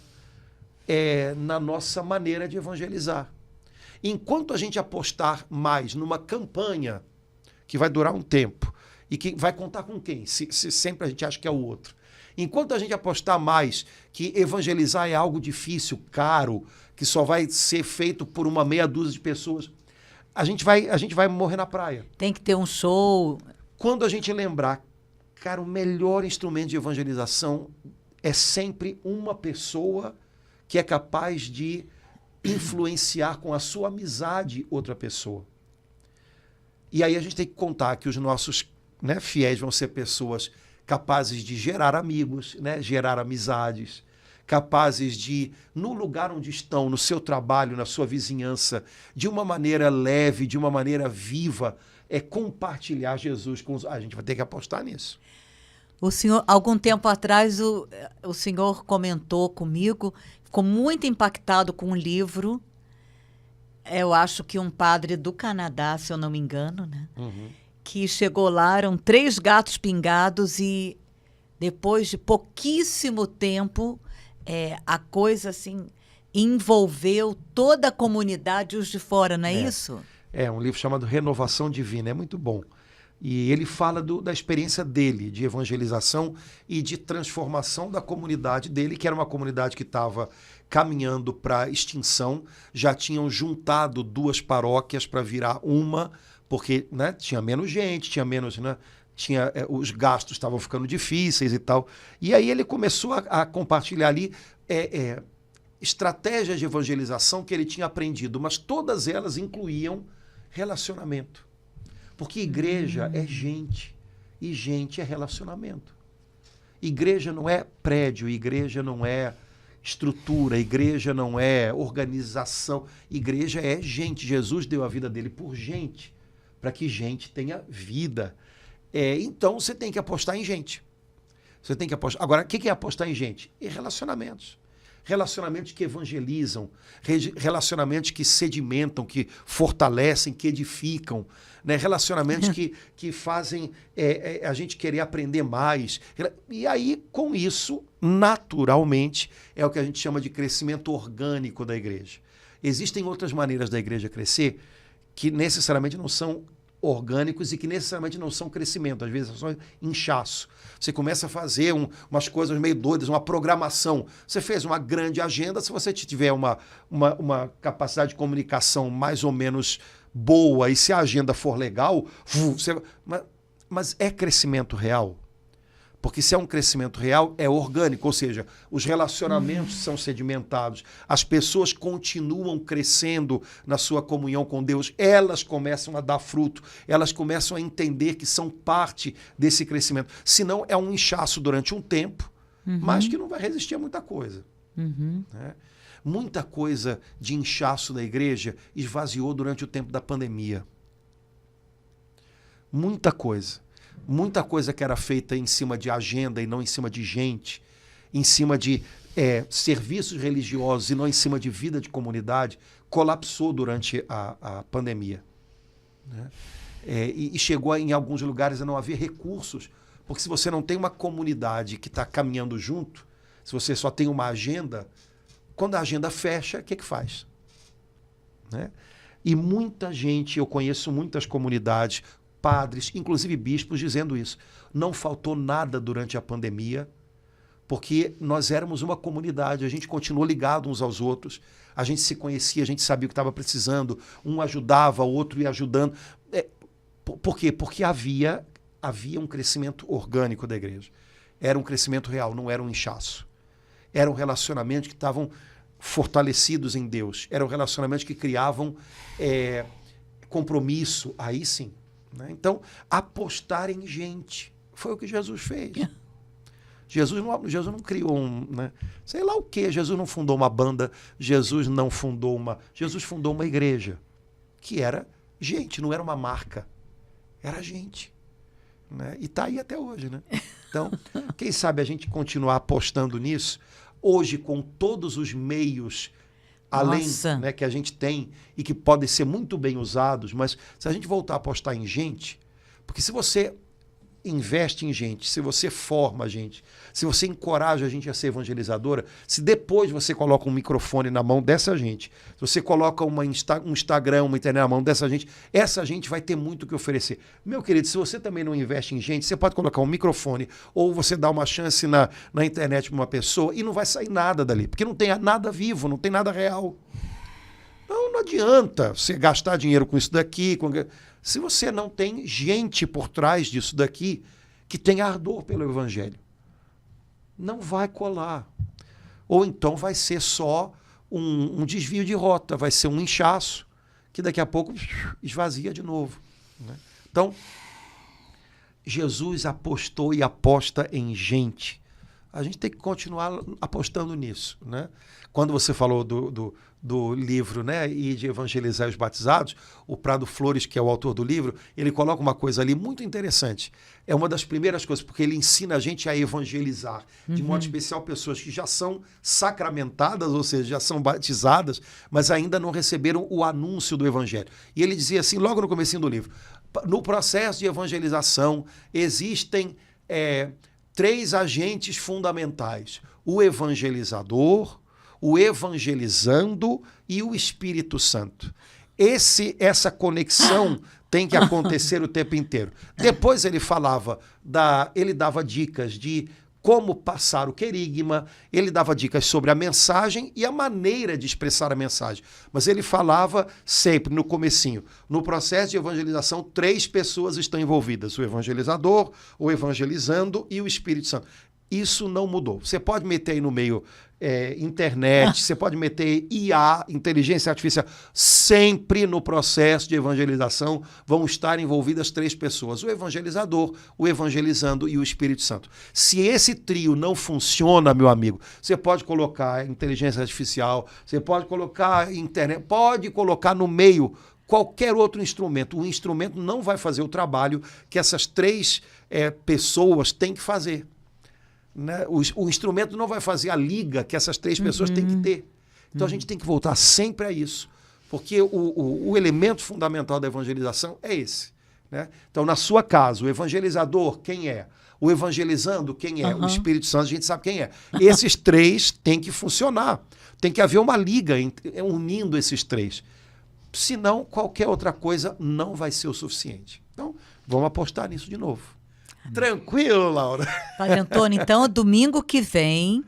na nossa maneira de evangelizar. Enquanto a gente apostar mais numa campanha que vai durar um tempo e que vai contar com quem? Se sempre a gente acha que é o outro. Enquanto a gente apostar mais que evangelizar é algo difícil, caro, que só vai ser feito por uma meia dúzia de pessoas, a gente vai morrer na praia. Tem que ter um show. Quando a gente lembrar, cara, o melhor instrumento de evangelização é sempre uma pessoa que é capaz de influenciar com a sua amizade outra pessoa. E aí a gente tem que contar que os nossos fiéis vão ser pessoas capazes de gerar amigos, gerar amizades, capazes de, no lugar onde estão, no seu trabalho, na sua vizinhança, de uma maneira leve, de uma maneira viva, compartilhar Jesus com os... A gente vai ter que apostar nisso. O senhor, algum tempo atrás, o senhor comentou comigo, ficou muito impactado com um livro, eu acho que um padre do Canadá, se eu não me engano, né? Uhum. Que chegou lá, eram 3 gatos pingados e depois de pouquíssimo tempo, a coisa assim envolveu toda a comunidade, os de fora, não é isso? É um livro chamado Renovação Divina, é muito bom. E ele fala da experiência dele, de evangelização e de transformação da comunidade dele, que era uma comunidade que estava caminhando para extinção. Já tinham juntado 2 paróquias para virar uma, porque, né, tinha menos gente, tinha menos... Né, os gastos estavam ficando difíceis e tal. E aí ele começou a compartilhar ali estratégias de evangelização que ele tinha aprendido, mas todas elas incluíam relacionamento. Porque igreja é gente, e gente é relacionamento. Igreja não é prédio, igreja não é estrutura, igreja não é organização, igreja é gente. Jesus deu a vida dele por gente, para que gente tenha vida. Então você tem que apostar em gente. Você tem que apostar. Agora, o que é apostar em gente? Em relacionamentos. Relacionamentos que evangelizam, relacionamentos que sedimentam, que fortalecem, que edificam, né? Relacionamentos que fazem a gente querer aprender mais. E aí, com isso, naturalmente, é o que a gente chama de crescimento orgânico da igreja. Existem outras maneiras da igreja crescer que necessariamente não são orgânicos e que necessariamente não são crescimento, às vezes são inchaço. Você começa a fazer umas coisas meio doidas, uma programação. Você fez uma grande agenda, se você tiver uma capacidade de comunicação mais ou menos boa e se a agenda for legal, mas é crescimento real? Porque se é um crescimento real, é orgânico, ou seja, os relacionamentos são sedimentados, as pessoas continuam crescendo na sua comunhão com Deus, elas começam a dar fruto, elas começam a entender que são parte desse crescimento. Senão é um inchaço durante um tempo, mas que não vai resistir a muita coisa. Né? Muita coisa de inchaço da igreja esvaziou durante o tempo da pandemia. Muita coisa. Muita coisa que era feita em cima de agenda e não em cima de gente, em cima de serviços religiosos e não em cima de vida de comunidade, colapsou durante a pandemia. Né? E chegou em alguns lugares a não haver recursos, porque se você não tem uma comunidade que está caminhando junto, se você só tem uma agenda, quando a agenda fecha, o que faz? Né? E muita gente, eu conheço muitas comunidades, padres, inclusive bispos, dizendo isso. Não faltou nada durante a pandemia, porque nós éramos uma comunidade, a gente continuou ligado uns aos outros, a gente se conhecia, a gente sabia o que estava precisando, um ajudava, o outro ia ajudando. Por quê? Porque havia um crescimento orgânico da igreja. Era um crescimento real, não era um inchaço. Eram relacionamentos que estavam fortalecidos em Deus, eram relacionamentos que criavam compromisso, aí sim. Né? Então, apostar em gente foi o que Jesus fez. Jesus não criou sei lá o quê. Jesus não fundou uma banda, Jesus fundou uma igreja, que era gente, não era uma marca, era gente. Né? E está aí até hoje. Né? Então, quem sabe a gente continuar apostando nisso, hoje com todos os meios além, né, que a gente tem e que podem ser muito bem usados, mas se a gente voltar a apostar em gente, porque se você investe em gente, se você forma a gente, se você encoraja a gente a ser evangelizadora, se depois você coloca um microfone na mão dessa gente, se você coloca um Instagram, uma internet na mão dessa gente, essa gente vai ter muito o que oferecer. Meu querido, se você também não investe em gente, você pode colocar um microfone ou você dá uma chance na internet para uma pessoa e não vai sair nada dali, porque não tem nada vivo, não tem nada real. Não adianta você gastar dinheiro com isso daqui, se você não tem gente por trás disso daqui que tem ardor pelo evangelho. Não vai colar. Ou então vai ser só um desvio de rota, vai ser um inchaço que daqui a pouco esvazia de novo. Né? Então, Jesus apostou e aposta em gente. A gente tem que continuar apostando nisso. Né? Quando você falou do livro, né, e de evangelizar os batizados, o Prado Flores, que é o autor do livro, ele coloca uma coisa ali muito interessante. É uma das primeiras coisas, porque ele ensina a gente a evangelizar, de modo especial pessoas que já são sacramentadas, ou seja, já são batizadas, mas ainda não receberam o anúncio do evangelho. E ele dizia assim, logo no comecinho do livro, no processo de evangelização existem 3 agentes fundamentais: o evangelizador, o evangelizando e o Espírito Santo. Essa conexão tem que acontecer o tempo inteiro. Depois ele dava dicas de como passar o querigma, ele dava dicas sobre a mensagem e a maneira de expressar a mensagem. Mas ele falava sempre no comecinho, no processo de evangelização, 3 pessoas estão envolvidas: o evangelizador, o evangelizando e o Espírito Santo. Isso não mudou. Você pode meter aí no meio internet, você pode meter IA, inteligência artificial. Sempre no processo de evangelização vão estar envolvidas 3 pessoas: o evangelizador, o evangelizando e o Espírito Santo. Se esse trio não funciona, meu amigo, você pode colocar inteligência artificial, você pode colocar internet, pode colocar no meio qualquer outro instrumento. O instrumento não vai fazer o trabalho que essas 3 pessoas têm que fazer. Né? O instrumento não vai fazer a liga que essas 3 pessoas têm que ter. Então a gente tem que voltar sempre a isso, porque o elemento fundamental da evangelização é esse. Né? Então, na sua casa, o evangelizador, quem é? O evangelizando, quem é? O Espírito Santo, a gente sabe quem é. Esses 3 têm que funcionar. Tem que haver uma liga unindo esses 3. Senão, qualquer outra coisa não vai ser o suficiente. Então, vamos apostar nisso de novo. Tranquilo, Laura? Padre Antônio, então, domingo que vem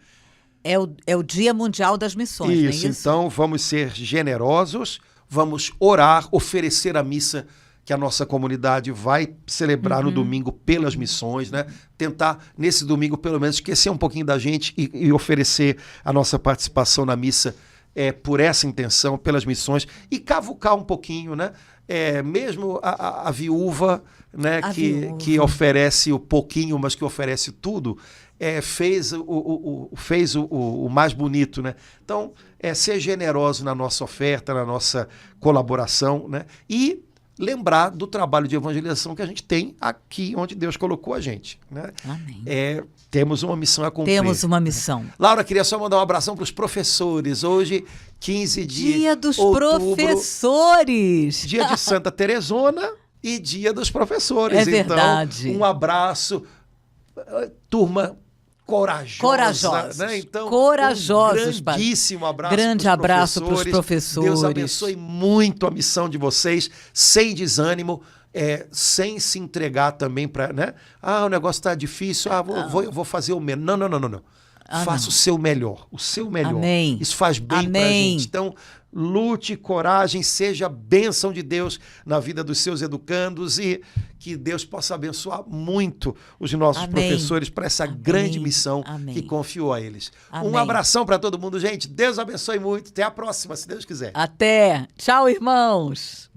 é o Dia Mundial das Missões, isso, não é isso? Então vamos ser generosos, vamos orar, oferecer a missa que a nossa comunidade vai celebrar no domingo pelas missões, né? Tentar, nesse domingo, pelo menos, esquecer um pouquinho da gente e oferecer a nossa participação na missa por essa intenção, pelas missões, e cavucar um pouquinho, né? Mesmo a viúva, né, que oferece o pouquinho, mas que oferece tudo, fez o mais bonito, né? Então, ser generoso na nossa oferta, na nossa colaboração, né? E lembrar do trabalho de evangelização que a gente tem aqui onde Deus colocou a gente, né? Amém. Temos uma missão a cumprir. Temos uma missão. Laura, queria só mandar um abração para os professores. Hoje, 15 de Dia dos outubro, professores. Dia de Santa Teresona e Dia dos Professores. É verdade. Então, um abraço, turma corajosa. Né? Então, corajosos, um grandíssimo abraço. Grande abraço para os professores. Deus abençoe muito a missão de vocês, sem desânimo. Sem se entregar também para, né? O negócio está difícil, vou fazer o menos. Não. Faça o seu melhor, Amém. Isso faz bem para a gente. Então, lute, coragem, seja bênção de Deus na vida dos seus educandos e que Deus possa abençoar muito os nossos professores para essa grande missão que confiou a eles. Um abração para todo mundo, gente. Deus abençoe muito. Até a próxima, se Deus quiser. Até. Tchau, irmãos.